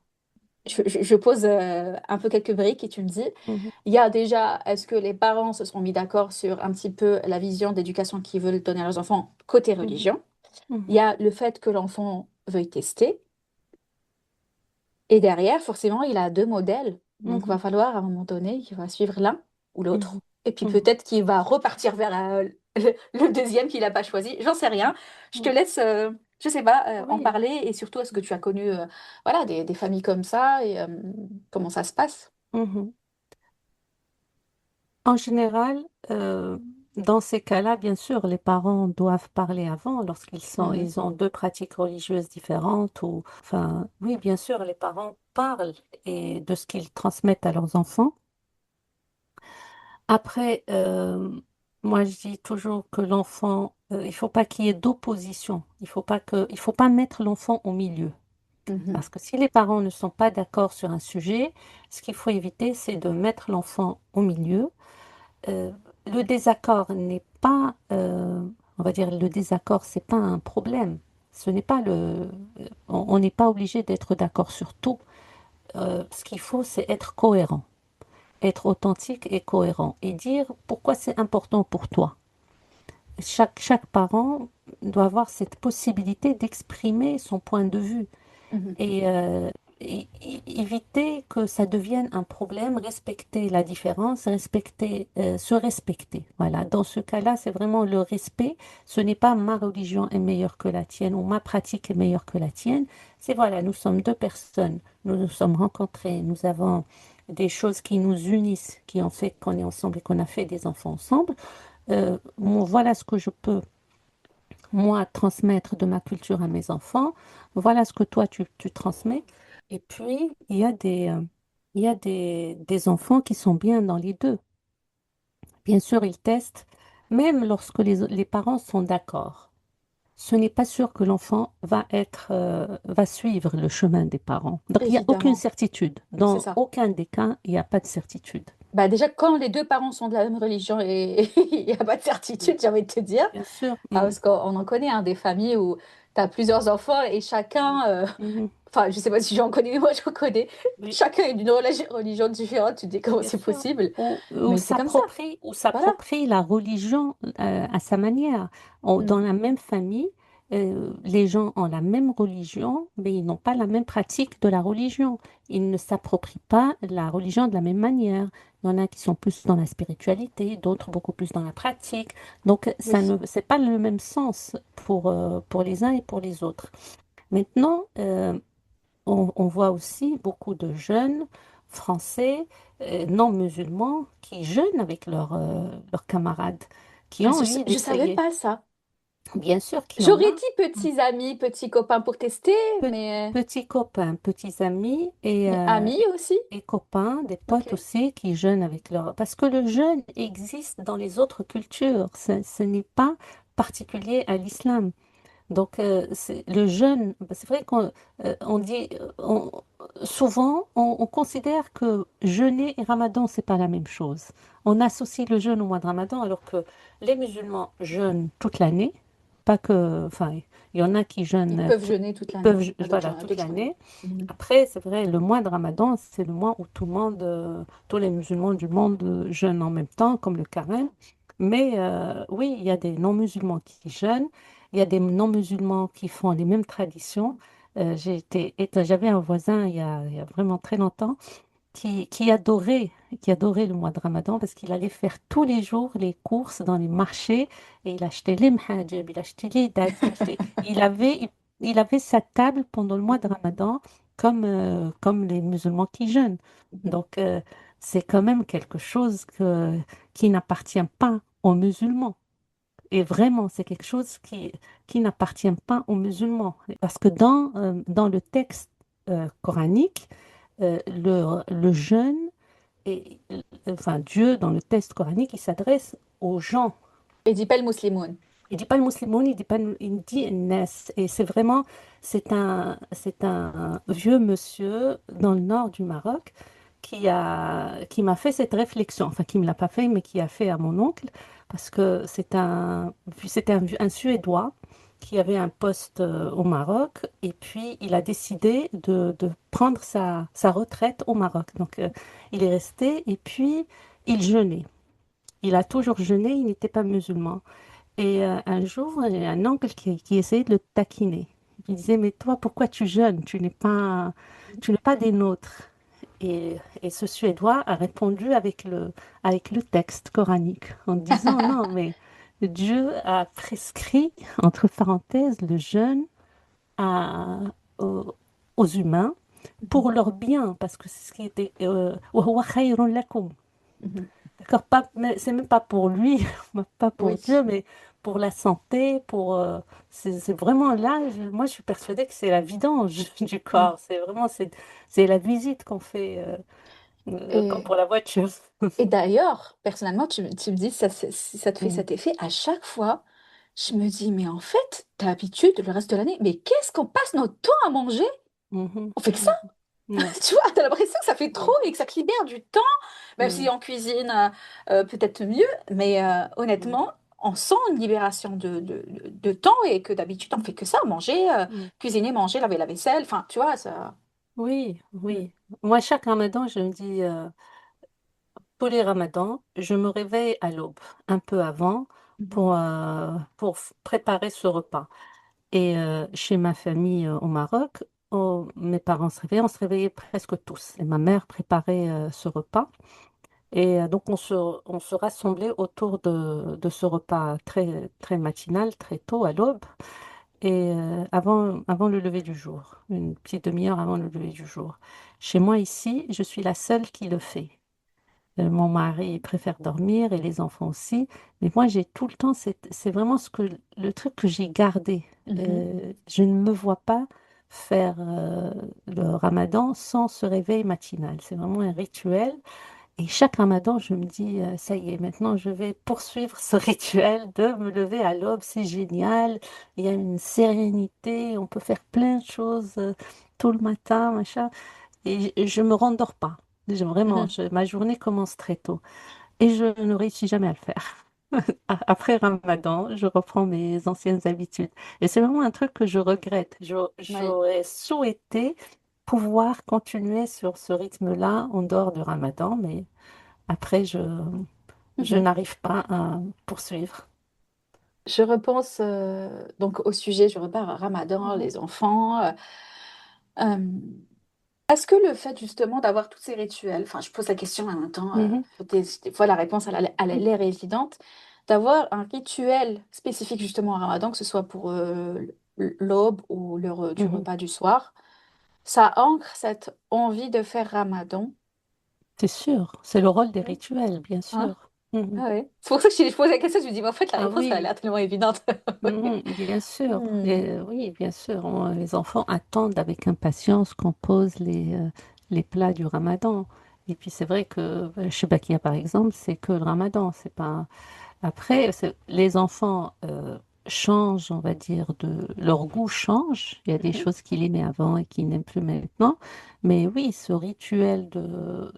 Je pose un peu quelques briques et tu me dis, mhm, il y a déjà, est-ce que les parents se sont mis d'accord sur un petit peu la vision d'éducation qu'ils veulent donner à leurs enfants côté mhm, religion? Il y mhm, a le fait que l'enfant veuille tester. Et derrière, forcément, il a deux modèles. Donc, il va mhm, falloir à un moment donné qu'il va suivre l'un ou mhm, l'autre. Et puis mhm, peut-être qu'il va repartir vers le deuxième qu'il n'a pas choisi. J'en sais rien. Je te mhm. laisse, je sais pas, en Oui. parler. Et surtout, est-ce que tu as connu voilà, des familles comme ça et comment ça se passe? Mhm. En général, euh, dans ces cas-là, bien sûr, les parents doivent parler avant Mhm. ils ont deux pratiques religieuses différentes ou, enfin, oui, bien sûr, les parents parlent et de ce qu'ils transmettent à leurs enfants. Après, moi, je dis toujours que l'enfant, il faut pas qu'il y ait d'opposition. Il faut pas mettre l'enfant au milieu. Mhm. Parce que si les parents ne sont pas d'accord sur un sujet, ce qu'il faut éviter, c'est de mettre l'enfant au milieu. Euh, le désaccord n'est pas, on va dire, le désaccord, c'est pas un problème. Ce n'est pas on n'est pas obligé d'être d'accord sur tout. Ce qu'il faut, c'est être cohérent, être authentique et cohérent et dire pourquoi c'est important pour toi. Chaque parent doit avoir cette possibilité d'exprimer son point de vue Mhm. et, éviter que ça devienne un problème, respecter la différence, se respecter. Voilà, dans ce cas-là, c'est vraiment le respect. Ce n'est pas ma religion est meilleure que la tienne ou ma pratique est meilleure que la tienne. C'est voilà, nous sommes deux personnes, nous nous sommes rencontrés, nous avons des choses qui nous unissent, qui ont fait qu'on est ensemble et qu'on a fait des enfants ensemble. Voilà ce que je peux moi, transmettre de ma culture à mes enfants. Voilà ce que toi, tu transmets. Et puis, il y a des enfants qui sont bien dans les deux. Bien sûr, ils testent, même lorsque les parents sont d'accord. Ce n'est pas sûr que l'enfant va suivre le chemin des parents. Donc, il n'y a aucune Évidemment, certitude. c'est Dans ça. aucun des cas, il n'y a pas de certitude. Bah déjà, quand les deux parents sont de la même religion et il n'y a pas de Mm. certitude, j'ai envie de te dire, Bien sûr. ah, Mm. parce qu'on en connaît hein, des familles où tu as plusieurs enfants et chacun, Mhm. enfin, je sais pas si j'en connais, mais moi j'en connais, Oui. chacun est d'une religion différente, tu te dis comment Bien c'est sûr, possible, ou mais c'est comme ça, voilà. s'approprie la religion à sa manière. Dans Mm. la même famille, les gens ont la même religion, mais ils n'ont pas la même pratique de la religion. Ils ne s'approprient pas la religion de la même manière. Il y en a qui sont plus dans la spiritualité, d'autres beaucoup plus dans la pratique. Donc, Oui. c'est pas le même sens pour les uns et pour les autres. Maintenant, on voit aussi beaucoup de jeunes français non musulmans qui jeûnent avec leurs camarades, qui Ah, ont envie je savais d'essayer. pas ça. Bien sûr qu'il y en J'aurais a. dit petits amis, petits copains pour tester, Pe- mais, Petits copains, petits amis amis aussi. et copains, des Ok. potes aussi qui jeûnent avec leur... Parce que le jeûne existe dans les autres cultures. Ce n'est pas particulier à l'islam. Donc, le jeûne, bah, c'est vrai on dit, souvent, on considère que jeûner et Ramadan, c'est pas la même chose. On associe le jeûne au mois de Ramadan, alors que les musulmans jeûnent toute l'année. Pas que, enfin, il y en a qui jeûnent, Ils peuvent jeûner toute ils l'année. peuvent, Il y a voilà, toute d'autres gens. l'année. Mhm. Après, c'est vrai, le mois de Ramadan, c'est le mois où tout le monde, tous les musulmans du monde jeûnent en même temps, comme le carême. Mais oui, il y a des non-musulmans qui jeûnent. Il y a des non-musulmans qui font les mêmes traditions. J'avais un voisin il y a vraiment très longtemps qui adorait le mois de Ramadan parce qu'il allait faire tous les jours les courses dans les marchés et il achetait les mhajab, il achetait les dates, il avait sa table pendant le mois de Ramadan comme les musulmans qui jeûnent. Mhm. Donc, c'est quand même quelque chose qui n'appartient pas aux musulmans. Et vraiment, c'est quelque chose qui n'appartient pas aux musulmans. Parce que dans le texte coranique, le jeûne, et, enfin Dieu, dans le texte coranique, il s'adresse aux gens. Et dit pas le musulman. Il dit pas le musulman, il dit nas. Et c'est vraiment, c'est un vieux monsieur dans le nord du Maroc qui m'a fait cette réflexion. Enfin, qui me l'a pas fait, mais qui a fait à mon oncle, parce que c'était un Suédois qui avait un poste au Maroc, et puis il a décidé de prendre sa retraite au Maroc. Donc, il est resté, et puis il jeûnait. Il a toujours jeûné, il n'était pas musulman. Et un jour, il y a un oncle qui essayait de le taquiner. Il disait, mais toi, pourquoi tu jeûnes? Tu n'es pas des nôtres. Et ce Suédois a répondu avec le texte coranique en disant, non, mais Dieu a prescrit, entre parenthèses, le jeûne à- aux, aux humains Mhm. pour leur bien, parce que c'est ce qui était... وَهُوَ خَيْرٌ لَكُمْ. Mhm. d'accord, pas, mais c'est même pas pour lui, pas pour Oui. Dieu, mais pour la santé, c'est vraiment là, moi je suis persuadée que c'est la vidange du Mm. corps, c'est la visite qu'on fait comme Et, pour la voiture. et d'ailleurs, personnellement, tu me dis si ça te fait Mm, cet effet, à chaque fois, je me dis, mais en fait, d'habitude, le reste de l'année, mais qu'est-ce qu'on passe notre temps à manger? mhm, On fait que ça. mhm. Ouais, Tu vois, t'as l'impression que ça fait trop mm, et que ça te libère du temps, même si mm, en cuisine, peut-être mieux, mais mm, honnêtement, on sent une libération de temps et que d'habitude, on fait que ça, manger, mm. cuisiner, manger, laver la vaisselle, enfin, tu vois, ça... Oui, Mm. oui. Moi, chaque ramadan, je me dis, pour les ramadans, je me réveille à l'aube, un peu avant, Mhm. pour préparer ce repas. Et chez ma famille au Maroc, mes parents se réveillaient, on se réveillait presque tous. Et ma mère préparait ce repas. Et donc on se rassemblait autour de ce repas très, très matinal, très tôt à l'aube, et avant le lever du jour, une petite demi-heure avant le lever du jour. Chez moi ici, je suis la seule qui le fait. Mon mari préfère dormir et les enfants aussi. Mais moi, j'ai tout le temps, c'est vraiment le truc que j'ai gardé. Mhm. Je ne me vois pas faire le ramadan sans ce réveil matinal. C'est vraiment un rituel. Et chaque ramadan, je me dis, ça y est, maintenant, je vais poursuivre ce rituel de me lever à l'aube. C'est génial. Il y a une sérénité. On peut faire plein de choses tout le matin, machin. Et je me rendors pas. Vraiment, Mhm. ma journée commence très tôt. Et je ne réussis jamais à le faire. Après Ramadan, je reprends mes anciennes habitudes. Et c'est vraiment un truc que je regrette. Oui. J'aurais souhaité pouvoir continuer sur ce rythme-là en dehors du Ramadan, mais après, je Mhm. n'arrive pas à poursuivre. Je repense donc au sujet, je repars à Ramadan, Mhm, les enfants. Euh, Est-ce que le fait justement d'avoir tous ces rituels, enfin je pose la question en même temps, mhm, des fois la réponse elle a l'air évidente, d'avoir un rituel spécifique justement au Ramadan, que ce soit pour l'aube ou l'heure du mhm. repas du soir, ça ancre cette envie de faire Ramadan. C'est sûr, c'est le rôle des Oui. rituels, bien Hein? sûr. Mhm. Ah ouais. C'est pour ça que je pose la question, je me dis, mais en fait la Ah réponse elle a oui. l'air tellement évidente. Oui. Mhm, bien sûr, Hmm. oui, bien sûr. Les enfants attendent avec impatience qu'on pose les plats du Ramadan. Et puis c'est vrai que chez Bakia, par exemple, c'est que le Ramadan. C'est pas... Après, les enfants changent, on va dire, leur goût change. Il y a des Mhm. choses qu'il aimait avant et qu'il n'aime plus maintenant. Mais oui, ce rituel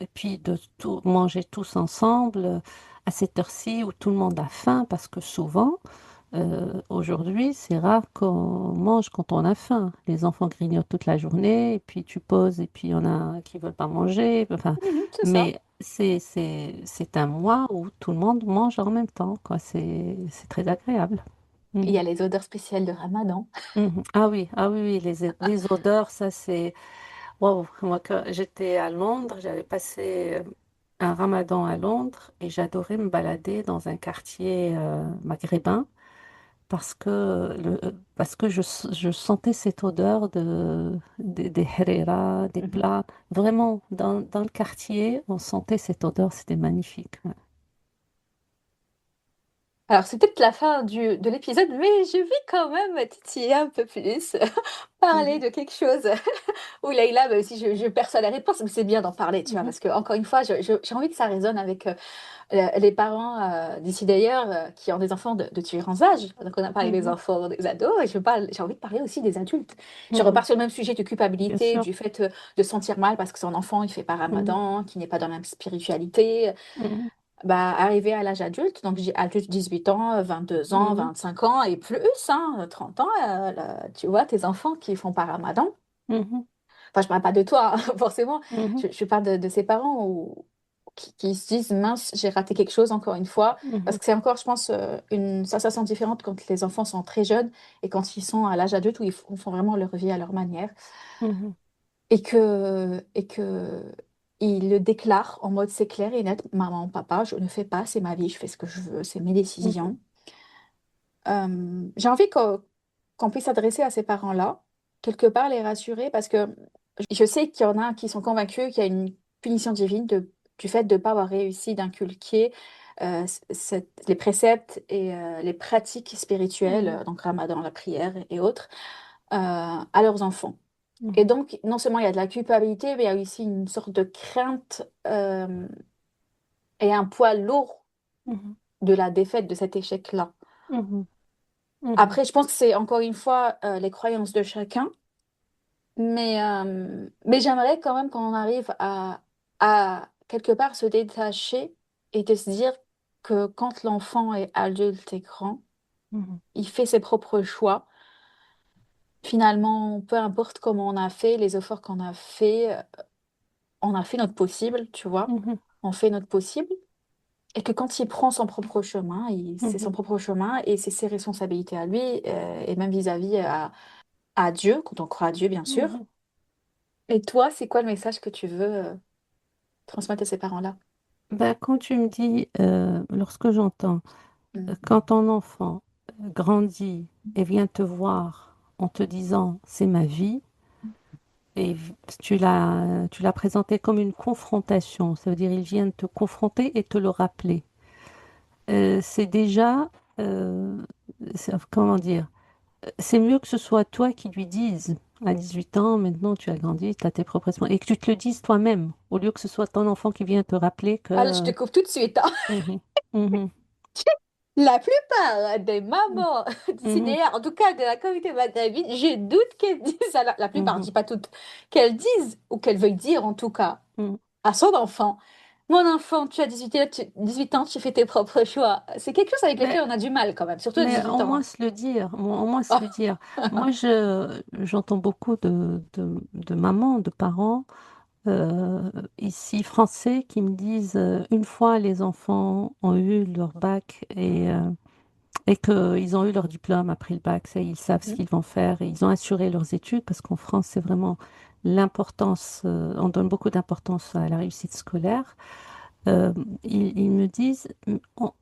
et puis de tout, manger tous ensemble à cette heure-ci où tout le monde a faim, parce que souvent, aujourd'hui, c'est rare qu'on mange quand on a faim. Les enfants grignotent toute la journée, et puis tu poses, et puis il y en a qui veulent pas manger. Enfin, Mhm, c'est ça. mais c'est un mois où tout le monde mange en même temps, quoi. C'est très agréable. Il y Mhm. a les odeurs spéciales de Ramadan. Mhm. Ah oui, oui, les odeurs, ça c'est... Wow. Moi, quand j'étais à Londres, j'avais passé un ramadan à Londres, et j'adorais me balader dans un quartier maghrébin, parce que je sentais cette odeur des harira, des Mhm. plats. Vraiment, dans le quartier, on sentait cette odeur, c'était magnifique. Ouais. Alors, c'est peut-être la fin de l'épisode, mais je vais quand même titiller un peu plus, parler Mhm, de quelque chose où Leïla, même si je perçois la réponse, mais c'est bien d'en parler, tu vois, mhm, parce que, encore une fois, j'ai envie que ça résonne avec les parents d'ici d'ailleurs qui ont des enfants de différents âges. Donc, on a parlé des mhm, enfants, des ados, et j'ai envie de parler aussi des adultes. Je mhm. repars sur le même sujet de Bien culpabilité, sûr. du fait de se sentir mal parce que son enfant, il fait pas Mhm, Ramadan, qu'il n'est pas dans la même spiritualité. mhm, Bah, arrivé à l'âge adulte, donc j'ai adulte 18 ans, 22 ans, mhm, 25 ans et plus, hein, 30 ans, tu vois, tes enfants qui font pas Ramadan. mhm, Enfin, je parle pas de toi, hein, forcément. mhm, Je parle de ses parents qui se disent, mince, j'ai raté quelque chose encore une fois. Parce mhm, que c'est encore, je pense, une sensation différente quand les enfants sont très jeunes et quand ils sont à l'âge adulte où font vraiment leur vie à leur manière. mhm, Et que il le déclare en mode c'est clair et net, maman, papa, je ne fais pas, c'est ma vie, je fais ce que je veux, c'est mes mhm, décisions. J'ai envie qu'on puisse s'adresser à ces parents-là, quelque part les rassurer, parce que je sais qu'il y en a qui sont convaincus qu'il y a une punition divine du fait de ne pas avoir réussi d'inculquer les préceptes et les pratiques spirituelles, Mhm. donc Ramadan, la prière et autres, à leurs enfants. Et Mhm. donc, non seulement il y a de la culpabilité, mais il y a aussi une sorte de crainte et un poids lourd Mhm. de la défaite de cet échec-là. Mhm. Mhm. Après, je pense que c'est encore une fois les croyances de chacun, mais j'aimerais quand même qu'on arrive à quelque part se détacher et de se dire que quand l'enfant est adulte et grand, Mhm. il fait ses propres choix. Finalement, peu importe comment on a fait, les efforts qu'on a fait, on a fait notre possible, tu vois. Mhm. On fait notre possible. Et que quand il prend son propre chemin, c'est son Mhm. propre chemin et c'est ses responsabilités à lui, et même vis-à-vis à Dieu, quand on croit à Dieu, bien sûr. Mhm. Et toi, c'est quoi le message que tu veux transmettre à ces parents-là? Ben, quand tu me dis, lorsque j'entends, Mm. quand ton enfant grandit et vient te voir en te disant, c'est ma vie, et tu l'as présenté comme une confrontation, ça veut dire il vient te confronter et te le rappeler. C'est déjà, comment dire, c'est mieux que ce soit toi qui lui dise à 18 ans, maintenant tu as grandi, tu as tes propres responsabilités, et que tu te le dises toi-même, au lieu que ce soit ton enfant qui vient te rappeler que... Ah, là, je te coupe tout de suite, hein. Mhm, mhm, La plupart des mamans d'ici mhm, d'ailleurs, en tout cas de la communauté maghrébine, je doute qu'elles disent, la plupart, je mhm, dis pas toutes, qu'elles disent ou qu'elles veuillent dire en tout cas mhm. à son enfant. Mon enfant, tu as 18 ans, tu fais tes propres choix. C'est quelque chose avec Mais, lequel on a du mal quand même, surtout à mais 18 au ans, moins hein. se le dire, au moins se le dire. Moi, j'entends beaucoup de mamans, de parents ici français qui me disent une fois les enfants ont eu leur bac et qu'ils ont eu leur diplôme après le bac, ça, ils savent ce Mhm. qu'ils vont faire et ils ont assuré leurs études parce qu'en France, c'est vraiment l'importance, on donne beaucoup d'importance à la réussite scolaire. Euh, ils me disent,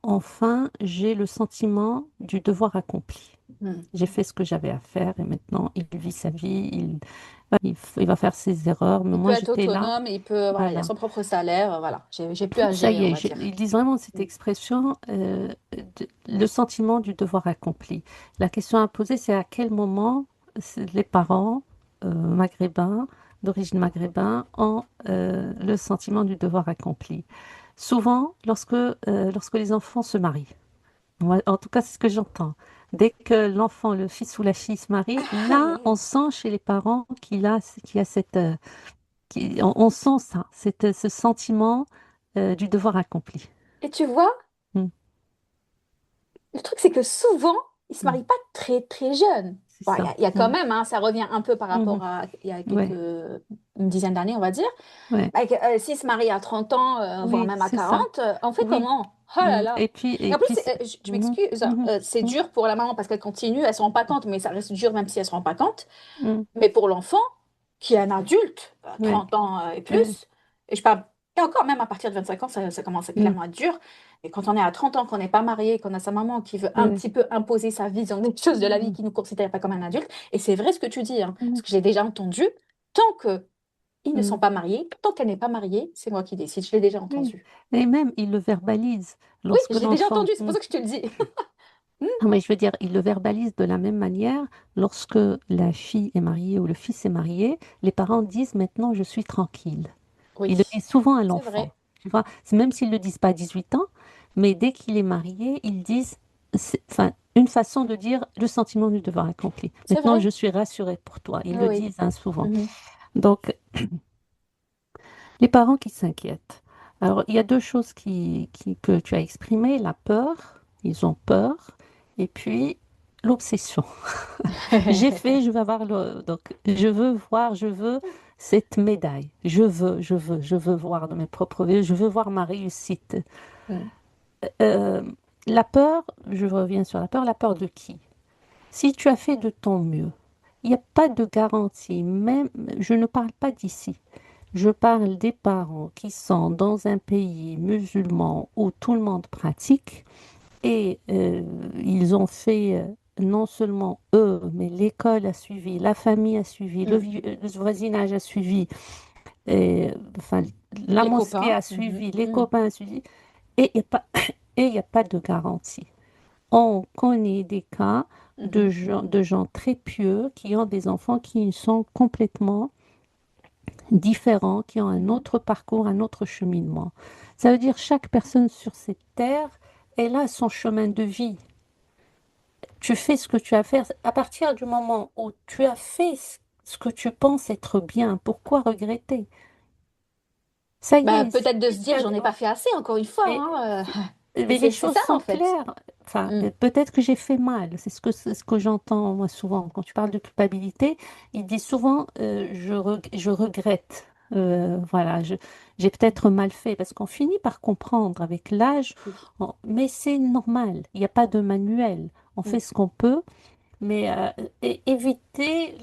enfin, j'ai le sentiment du devoir accompli. Mhm. J'ai fait ce que j'avais à faire et maintenant il vit sa vie, il va faire ses erreurs, mais Il peut moi être j'étais là. autonome, il peut, voilà, il a Voilà. son propre salaire, voilà. J'ai plus à Ça gérer, y on est, va dire. ils disent vraiment cette Mhm. expression, le sentiment du devoir accompli. La question à poser, c'est à quel moment les parents maghrébins, d'origine maghrébin, ont le sentiment du devoir accompli. Souvent, lorsque les enfants se marient. En tout cas, c'est ce que j'entends. Dès que l'enfant, le fils ou la fille se marie, là, on sent chez les parents qu'il y a cette, on sent ça, ce sentiment du devoir accompli. Et tu vois, Mm, le truc, c'est que souvent, ils se mm, marient pas très, très jeunes. c'est Bon, ça. il y a quand Mm, même, hein, ça revient un peu par mhm, rapport à il y a ouais, une dizaine d'années, on va dire. ouais, Bah, s'ils se marient à 30 ans, voire oui, même à c'est ça. 40, on fait Oui. comment? Oh là Mm. là. Et Et en plus, puis je mhm, m'excuse, hein, mhm, c'est mm, dur pour la maman parce qu'elle continue, elle se rend pas compte, mais ça reste dur même si elle se rend pas compte. mm, Mais pour l'enfant, qui est un adulte, ouais, 30 ans et ouais, plus, et je parle, et encore même à partir de 25 ans, ça commence à mm, clairement à être dur. Et quand on est à 30 ans, qu'on n'est pas marié, qu'on a sa maman qui veut un ouais, petit peu imposer sa vision des choses de la vie, mm, qui ne nous considère pas comme un adulte, et c'est vrai ce que tu dis, hein, mm, parce que je l'ai déjà entendu, tant que ils ne mm, sont pas mariés, tant qu'elle n'est pas mariée, c'est moi qui décide, je l'ai déjà oui. entendu. Et même, il le verbalise Oui, lorsque je l'ai déjà l'enfant... entendu, c'est pour ça que je te le dis. Hmm, Ah, mais je veux dire, il le verbalise de la même manière lorsque la fille est mariée ou le fils est marié, les parents disent maintenant je suis tranquille. Ils le oui, disent souvent à c'est l'enfant. vrai, Tu vois, c'est même s'ils ne le disent pas à 18 ans, mais dès qu'il est marié, ils disent, enfin, une façon de dire le sentiment du devoir accompli. c'est Maintenant, vrai. je suis rassurée pour toi. Ils le Oui. disent hein, souvent. Mhm. Donc, les parents qui s'inquiètent. Alors, il y a deux choses que tu as exprimées, la peur, ils ont peur, et puis l'obsession. J'ai fait, je vais avoir donc je veux voir, je veux cette médaille. Je veux voir de mes propres yeux, je veux voir ma réussite. Hmm. Euh, la peur, je reviens sur la peur de qui? Si tu as fait de ton mieux, il n'y a pas de garantie, même, je ne parle pas d'ici. Je parle des parents qui sont dans un pays musulman où tout le monde pratique et ils ont fait, non seulement eux, mais l'école a suivi, la famille a suivi, Hmm. le voisinage a suivi. Et, enfin, la Les mosquée a copains. Mhm, suivi, les mhm, copains ont suivi, et il n'y a pas, et il y a pas de garantie. On connaît des cas mhm, de gens très pieux qui ont des enfants qui sont complètement différents, qui ont un mhm. autre parcours, un autre cheminement. Ça veut dire chaque personne sur cette terre, elle a son chemin de vie. Tu fais ce que tu as à faire. À partir du moment où tu as fait ce que tu penses être bien, pourquoi regretter? Ça y Bah, est, peut-être de si se tu dire, as- j'en ai pas fait assez, encore une fois, mais, hein, et mais les c'est choses ça, sont en fait. claires. Enfin, Mm. peut-être que j'ai fait mal. C'est ce que j'entends moi souvent. Quand tu parles de culpabilité, il dit souvent je regrette. Voilà, j'ai peut-être mal fait parce qu'on finit par comprendre avec l'âge, Oui. mais c'est normal. Il n'y a pas de manuel. On Mm. fait ce qu'on peut. Mais éviter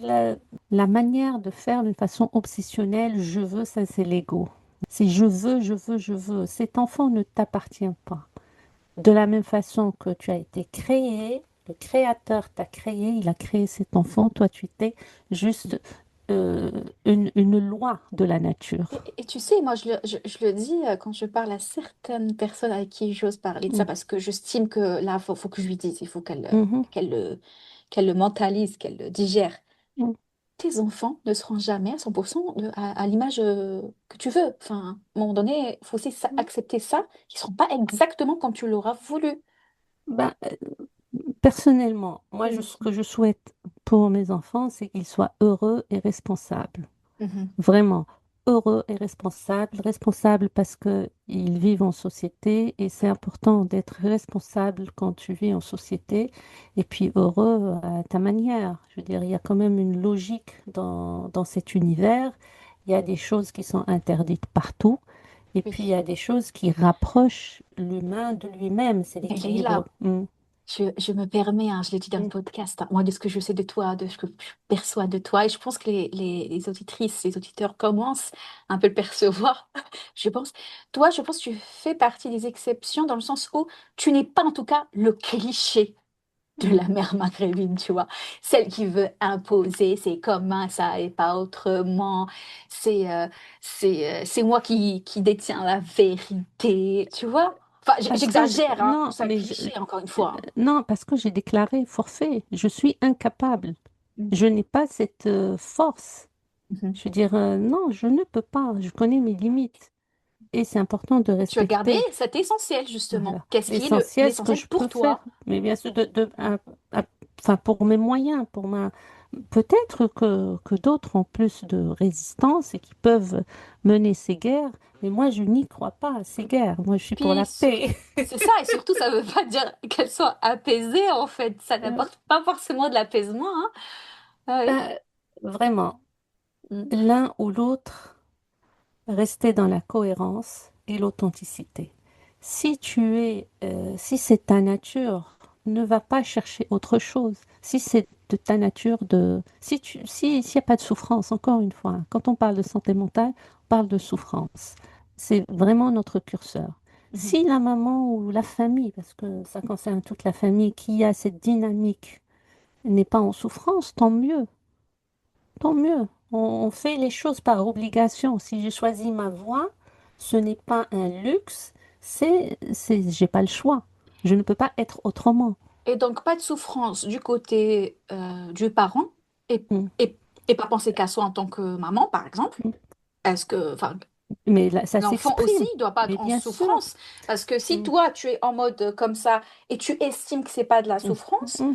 la manière de faire d'une façon obsessionnelle, je veux, ça c'est l'ego. C'est je veux, je veux, je veux. Cet enfant ne t'appartient pas. De la même façon que tu as été créé, le créateur t'a créé, il a créé cet enfant, toi tu étais juste euh, une loi de la nature. Et tu sais, moi, je le dis quand je parle à certaines personnes avec qui j'ose parler de ça, Mm, parce que j'estime que là, faut que je lui dise, il faut mhm, qu'elle le mentalise, qu'elle le digère. mm. Tes enfants ne seront jamais à 100% à l'image que tu veux. Enfin, à un moment donné, il faut aussi accepter ça. Ils ne seront pas exactement comme tu l'auras voulu. Ben, personnellement, moi, Mm. ce que je souhaite pour mes enfants, c'est qu'ils soient heureux et responsables. Mhm. Vraiment heureux et responsable. Responsable parce qu'ils vivent en société et c'est important d'être responsable quand tu vis en société et puis heureux à ta manière. Je veux dire, il y a quand même une logique dans cet univers. Il y a des choses qui sont interdites partout et puis il y Oui. a des choses qui rapprochent l'humain de lui-même. C'est Mais l'équilibre. Leïla, je me permets, hein, je l'ai dit dans le podcast, hein, moi, de ce que je sais de toi, de ce que je perçois de toi, et je pense que les auditrices, les auditeurs commencent un peu le percevoir, je pense. Toi, je pense que tu fais partie des exceptions dans le sens où tu n'es pas, en tout cas, le cliché de Mm. la mère maghrébine, tu vois. Celle qui veut imposer, c'est comme ça et pas autrement. C'est c'est moi qui détiens la vérité, tu vois. Enfin, j'exagère, hein. Non, C'est un cliché, encore une fois, hein. non, parce que j'ai déclaré forfait. Je suis incapable. Mhm. Je n'ai pas cette force. Mhm. Je veux dire, non, je ne peux pas. Je connais mes limites. Et c'est important de Tu as gardé respecter. cet essentiel, justement. Voilà. Qu'est-ce qui est L'essentiel, ce que l'essentiel je peux pour faire. toi? Mais bien sûr, à- enfin, pour mes moyens, pour ma... Peut-être que d'autres ont plus de résistance et qui peuvent mener ces guerres. Mais moi, je n'y crois pas à ces guerres. Moi, je suis pour Puis, la paix. c'est ça, et surtout, ça ne veut pas dire qu'elle soit apaisée, en fait. Ça n'apporte pas forcément de l'apaisement, hein. Ah oui. Ben, vraiment, Mm. l'un ou l'autre, rester dans la cohérence et l'authenticité. Si c'est ta nature, ne va pas chercher autre chose. Si c'est de ta nature s'il n'y a pas de souffrance, encore une fois, hein, quand on parle de santé mentale, on parle de souffrance. C'est vraiment notre curseur. Mhm. Si la maman ou la famille, parce que ça concerne toute la famille, qui a cette dynamique, n'est pas en souffrance, tant mieux. Tant mieux. On fait les choses par obligation. Si j'ai choisi ma voie, ce n'est pas un luxe, j'ai pas le choix. Je ne peux pas être autrement. Et donc, pas de souffrance du côté du parent et, Mm, et, et pas penser qu'à soi en tant que maman, par exemple. mm. Est-ce que, enfin, Mais là, ça l'enfant aussi s'exprime. ne doit pas Mais être en bien sûr. souffrance. Parce que si Mm, toi, tu es en mode comme ça et tu estimes que c'est pas de la mm, souffrance, mm.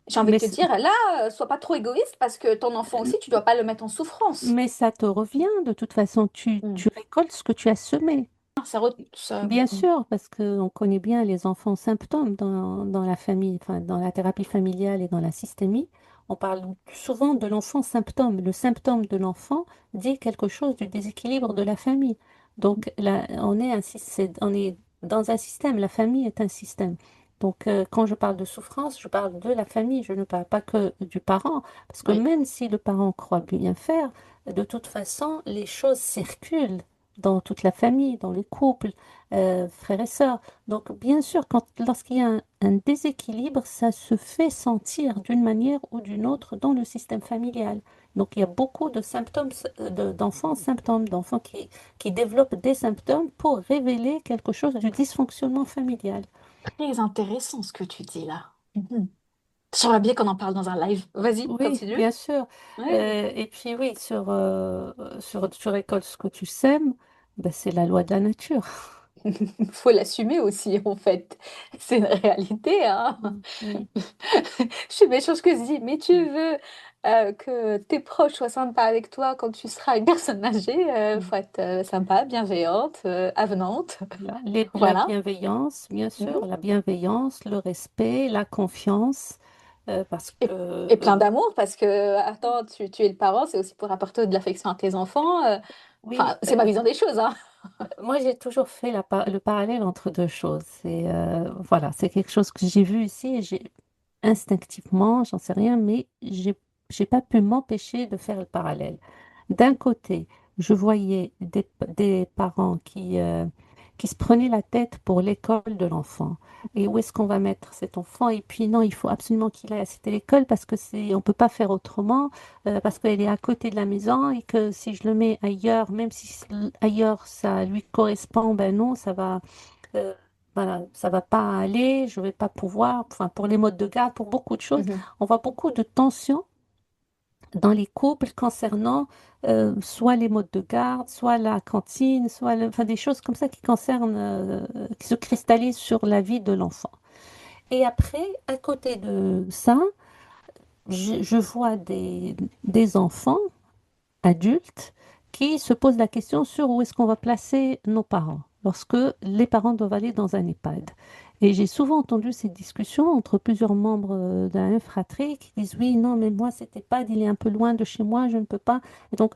j'ai envie de Mais, te dire, là, sois pas trop égoïste parce que ton enfant aussi, tu dois pas le mettre en souffrance. mais ça te revient. De toute façon, Mm. tu récoltes ce que tu as semé. Bien Mm. sûr, parce qu'on connaît bien les enfants symptômes dans la famille, enfin, dans la thérapie familiale et dans la systémie. On parle souvent de l'enfant symptôme. Le symptôme de l'enfant dit quelque chose du déséquilibre de la famille. Donc là, on est dans un système, la famille est un système. Donc quand je parle de souffrance, je parle de la famille, je ne parle pas que du parent, parce que Oui. même si le parent croit bien faire, de toute façon, les choses circulent dans toute la famille, dans les couples, frères et sœurs. Donc, bien sûr, lorsqu'il y a un déséquilibre, ça se fait sentir d'une manière ou d'une autre dans le système familial. Donc, il y a beaucoup de symptômes, d'enfants qui développent des symptômes pour révéler quelque chose du dysfonctionnement familial. Très intéressant ce que tu dis là. Mhm. J'aimerais bien qu'on en parle dans un live. Vas-y, Oui, continue. bien sûr. Ouais. Et puis oui, tu récoltes ce que tu sèmes, ben, c'est la loi de la nature. Faut l'assumer aussi, en fait. C'est une réalité, hein. Oui. Je suis méchante ce que je dis, mais tu veux que tes proches soient sympas avec toi quand tu seras une personne âgée, faut être sympa, bienveillante, avenante. Voilà. La Voilà. bienveillance, bien sûr, Mhm. la bienveillance, le respect, la confiance, parce que, Et plein d'amour, parce que, attends, tu es le parent, c'est aussi pour apporter de l'affection à tes enfants. oui, Enfin, c'est ma vision des choses, hein. moi j'ai toujours fait le parallèle entre deux choses. Voilà, c'est quelque chose que j'ai vu ici et j'ai instinctivement, j'en sais rien, mais j'ai pas pu m'empêcher de faire le parallèle. D'un côté, je voyais des parents qui se prenaient la tête pour l'école de l'enfant. Et où est-ce qu'on va mettre cet enfant? Et puis non, il faut absolument qu'il aille à cette école parce que on peut pas faire autrement, parce qu'elle est à côté de la maison et que si je le mets ailleurs, même si ailleurs ça lui correspond, ben non, euh, voilà, ça va pas aller, je vais pas pouvoir, enfin, pour les modes de garde, pour beaucoup de choses, Mhm. on voit beaucoup de tensions dans les couples concernant soit les modes de garde, soit la cantine, enfin, des choses comme ça qui concernent, qui se cristallisent sur la vie de l'enfant. Et après, à côté de ça, je vois des enfants adultes qui se posent la question sur où est-ce qu'on va placer nos parents lorsque les parents doivent aller dans un EHPAD. Et j'ai souvent entendu ces discussions entre plusieurs membres d'un fratrie qui disent oui, non, mais moi, cet EHPAD, il est un peu loin de chez moi, je ne peux pas. Et donc,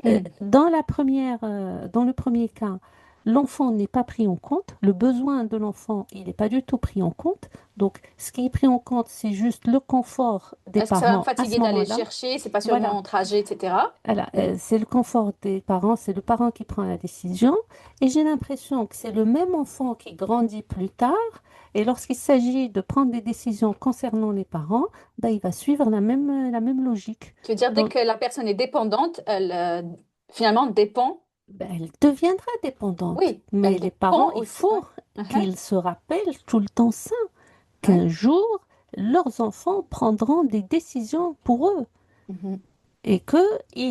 Mhm. dans le premier cas, l'enfant n'est pas pris en compte, le besoin de l'enfant, il n'est pas du tout pris en compte. Donc, ce qui est pris en compte, c'est juste le confort des Est-ce que ça va me parents à ce fatiguer d'aller le moment-là. chercher? C'est pas seulement Voilà. mon trajet, etc. Voilà, Mhm. c'est le confort des parents, c'est le parent qui prend la décision. Et j'ai l'impression que c'est le même enfant qui grandit plus tard. Et lorsqu'il s'agit de prendre des décisions concernant les parents, ben, il va suivre la même logique. Tu veux dire, dès Donc, que la personne est dépendante, elle finalement dépend. ben, elle deviendra dépendante. Oui, Mais elle les parents, dépend il aussi. Ouais. faut Mhm. qu'ils se rappellent tout le temps ça, Ouais. qu'un jour, leurs enfants prendront des décisions pour eux. Mhm. Et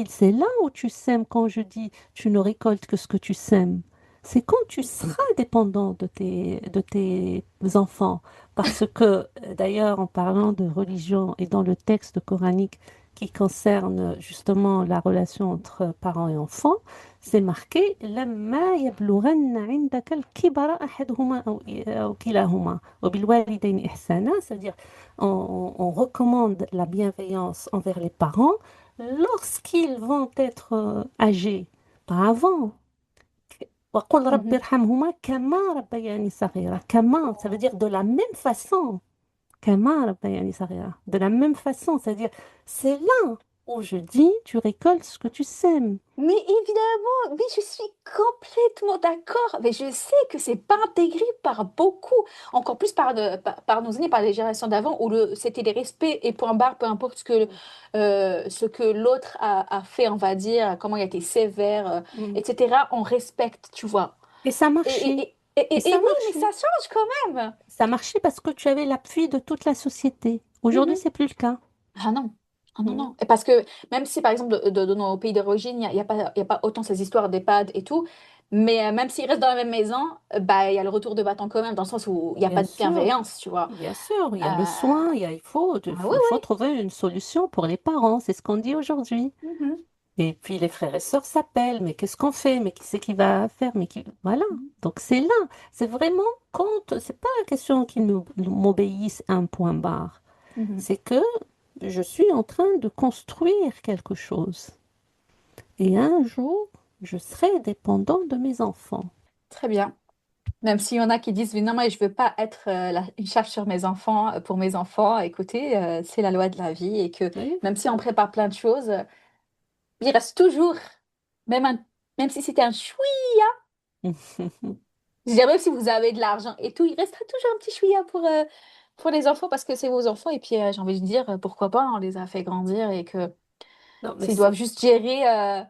c'est là où tu sèmes quand je dis tu ne récoltes que ce que tu sèmes. C'est quand tu seras dépendant de tes enfants. Parce que, d'ailleurs, en parlant de religion et dans le texte coranique qui concerne justement la relation entre parents et enfants, c'est marqué لما يبلغن عندك الكبر أحدهما أو كلاهما وبالوالدين إحسانا. C'est-à-dire, on recommande la bienveillance envers les parents lorsqu'ils vont être âgés, pas avant. وقل رب Mhm. ارحمهما كما ربياني صغيرة. كما, ça veut dire de la même façon. كما ربياني صغيرة. De la même façon, c'est-à-dire, c'est là où je dis, tu récoltes ce que tu sèmes. Mais évidemment, oui, je suis complètement d'accord. Mais je sais que c'est pas intégré par beaucoup, encore plus par nos aînés, par les générations d'avant, où c'était des respects et point barre, peu importe ce que l'autre a fait, on va dire, comment il a été sévère, Mm. etc. On respecte, tu vois. Et ça marchait. Et Et ça oui, mais ça marchait. change quand même. Ça marchait parce que tu avais l'appui de toute la société. Aujourd'hui, Mhm. c'est plus le cas. Ah non. Ah non, Mm. non. Et parce que même si, par exemple, de nos pays d'origine, il y a pas autant ces histoires d'EHPAD et tout, mais même s'ils restent dans la même maison, bah, il y a le retour de bâton quand même, dans le sens où il n'y a pas Bien de sûr. bienveillance, tu vois. Bien sûr, il y a le Ah soin, oui, il faut oui. trouver une solution pour les parents, c'est ce qu'on dit aujourd'hui. Mhm. Et puis les frères et sœurs s'appellent, mais qu'est-ce qu'on fait? Mais qui c'est qui va faire? Voilà. Donc c'est là, c'est vraiment quand, c'est pas la question qu'ils m'obéissent à un point barre, Mhm. c'est que je suis en train de construire quelque chose. Et un jour, je serai dépendant de mes enfants. Très bien. Même s'il y en a qui disent, mais non, mais je veux pas être une charge sur mes enfants, pour mes enfants, écoutez, c'est la loi de la vie et que Oui. même si on prépare plein de choses, il reste toujours, même, même si c'était un chouïa, je dirais même si vous avez de l'argent et tout, il restera toujours un petit chouïa pour les enfants parce que c'est vos enfants et puis j'ai envie de dire, pourquoi pas, on les a fait grandir et que Non, S'ils doivent juste gérer,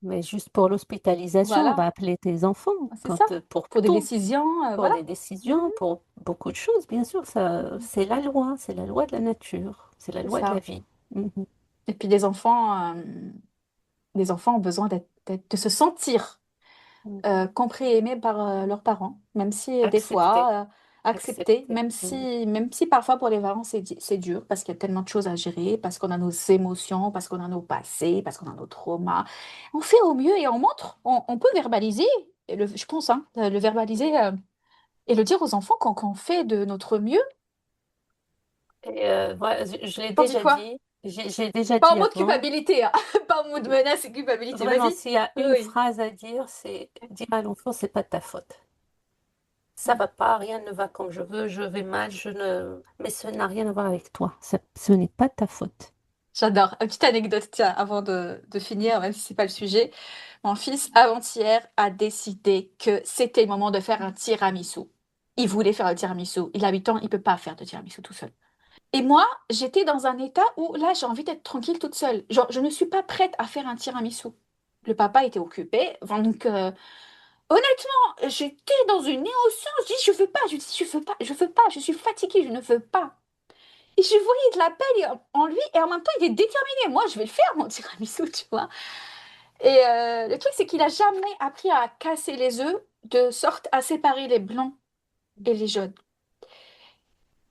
mais juste pour l'hospitalisation, on va voilà, appeler tes enfants c'est ça, pour pour des tout, décisions, pour voilà. des décisions, pour beaucoup de choses, bien sûr. Ça, c'est la loi de la nature, c'est la C'est loi de la ça. vie. Mhm. Et puis les enfants ont besoin de se sentir Mhm. compris et aimés par leurs parents, même si des Accepter, fois acceptés, accepter. Mhm. même si parfois pour les parents c'est dur parce qu'il y a tellement de choses à gérer, parce qu'on a nos émotions, parce qu'on a nos passés, parce qu'on a nos traumas. On fait au mieux et on montre, on peut verbaliser, je pense, hein, le verbaliser et le dire aux enfants qu'on fait de notre mieux. Et voilà, je l'ai T'en dis déjà quoi? dit, j'ai déjà Pas en dit mode avant. culpabilité, hein. Pas en mode menace et culpabilité. Vraiment, Vas-y. s'il y a une Oui. phrase à dire, c'est dire à l'enfant, c'est pas de ta faute. Ça va pas, rien ne va comme je veux, je vais mal, je ne... Mais ce n'a rien à voir avec toi. Ce n'est pas de ta faute. J'adore. Une petite anecdote, tiens, avant de finir, même si c'est pas le sujet. Mon fils, avant-hier, a décidé que c'était le moment de faire un tiramisu. Il voulait faire un tiramisu. Il a 8 ans, il peut pas faire de tiramisu tout seul. Et moi, j'étais dans un état où là, j'ai envie d'être tranquille toute seule. Genre, je ne suis pas prête à faire un tiramisu. Le papa était occupé. Enfin, donc, honnêtement, j'étais dans une émotion. Je dis, je veux pas. Je dis, je veux pas. Je veux pas. Je suis fatiguée. Je ne veux pas. Et je voyais de la peine en lui et en même temps, il est déterminé. Moi, je vais le faire, mon tiramisu, tu vois. Et le truc, c'est qu'il a jamais appris à casser les œufs de sorte à séparer les blancs et les jaunes.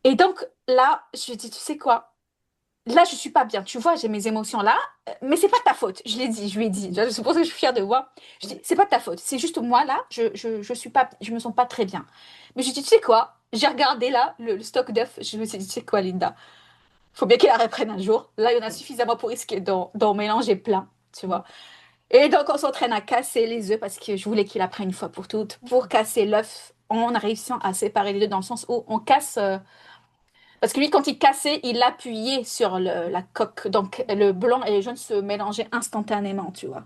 Et donc là, je lui ai dit, tu sais quoi? Là, je suis pas bien. Tu vois, j'ai mes émotions là, mais c'est pas de ta faute. Je l'ai dit, je lui ai dit. C'est pour ça que je suis fière de moi. Je dis, c'est pas de ta faute. C'est juste moi là, je suis pas, je me sens pas très bien. Mais je lui ai dit, tu sais quoi? J'ai regardé là le stock d'œufs. Je me suis dit, tu sais quoi, Linda? Faut bien qu'il la reprenne un jour. Là, il y en a suffisamment pour risquer d'en mélanger plein, tu vois. Et donc, on s'entraîne à casser les œufs parce que je voulais qu'il apprenne une fois pour toutes. Pour casser l'œuf, en réussissant à séparer les deux dans le sens où on casse. Parce que lui, quand il cassait, il appuyait sur la coque. Donc, le blanc et le jaune se mélangeaient instantanément, tu vois.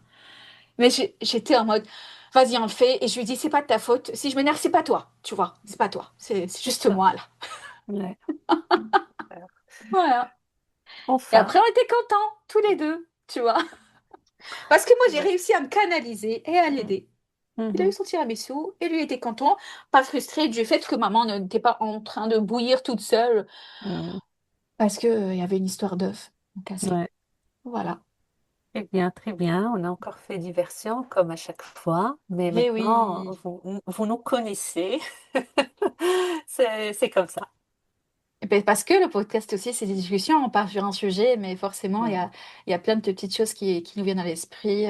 Mais j'étais en mode, vas-y, on le fait. Et je lui dis, c'est pas de ta faute. Si je m'énerve, c'est pas toi, tu vois. C'est pas toi. C'est C'est juste ça. moi, là. Ouais. Voilà. Et Enfin. après, on était contents, tous les deux, tu vois. Parce que moi, j'ai Ouais. réussi à me canaliser et à Mhm. l'aider. Il a eu Mhm. son tiramisu et lui était content, pas frustré du fait que maman n'était pas en train de bouillir toute seule Mhm. parce que, il y avait une histoire d'œuf cassé. Ouais. Voilà. Eh bien, très bien. On a encore fait diversion, comme à chaque fois. Mais Eh maintenant, oui. vous nous connaissez. C'est comme ça. Et ben, parce que le podcast aussi, c'est des discussions, on part sur un sujet, mais forcément, Mhm. il y a plein de petites choses qui nous viennent à l'esprit.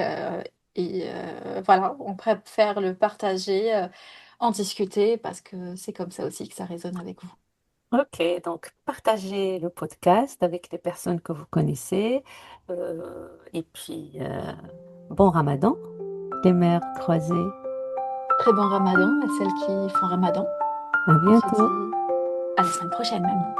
Voilà, on préfère le partager, en discuter, parce que c'est comme ça aussi que ça résonne avec vous. Ok, donc partagez le podcast avec les personnes que vous connaissez. Et puis, bon Ramadan, les mères croisées. Très bon ramadan à celles qui font ramadan. À On se bientôt. dit à la semaine prochaine même.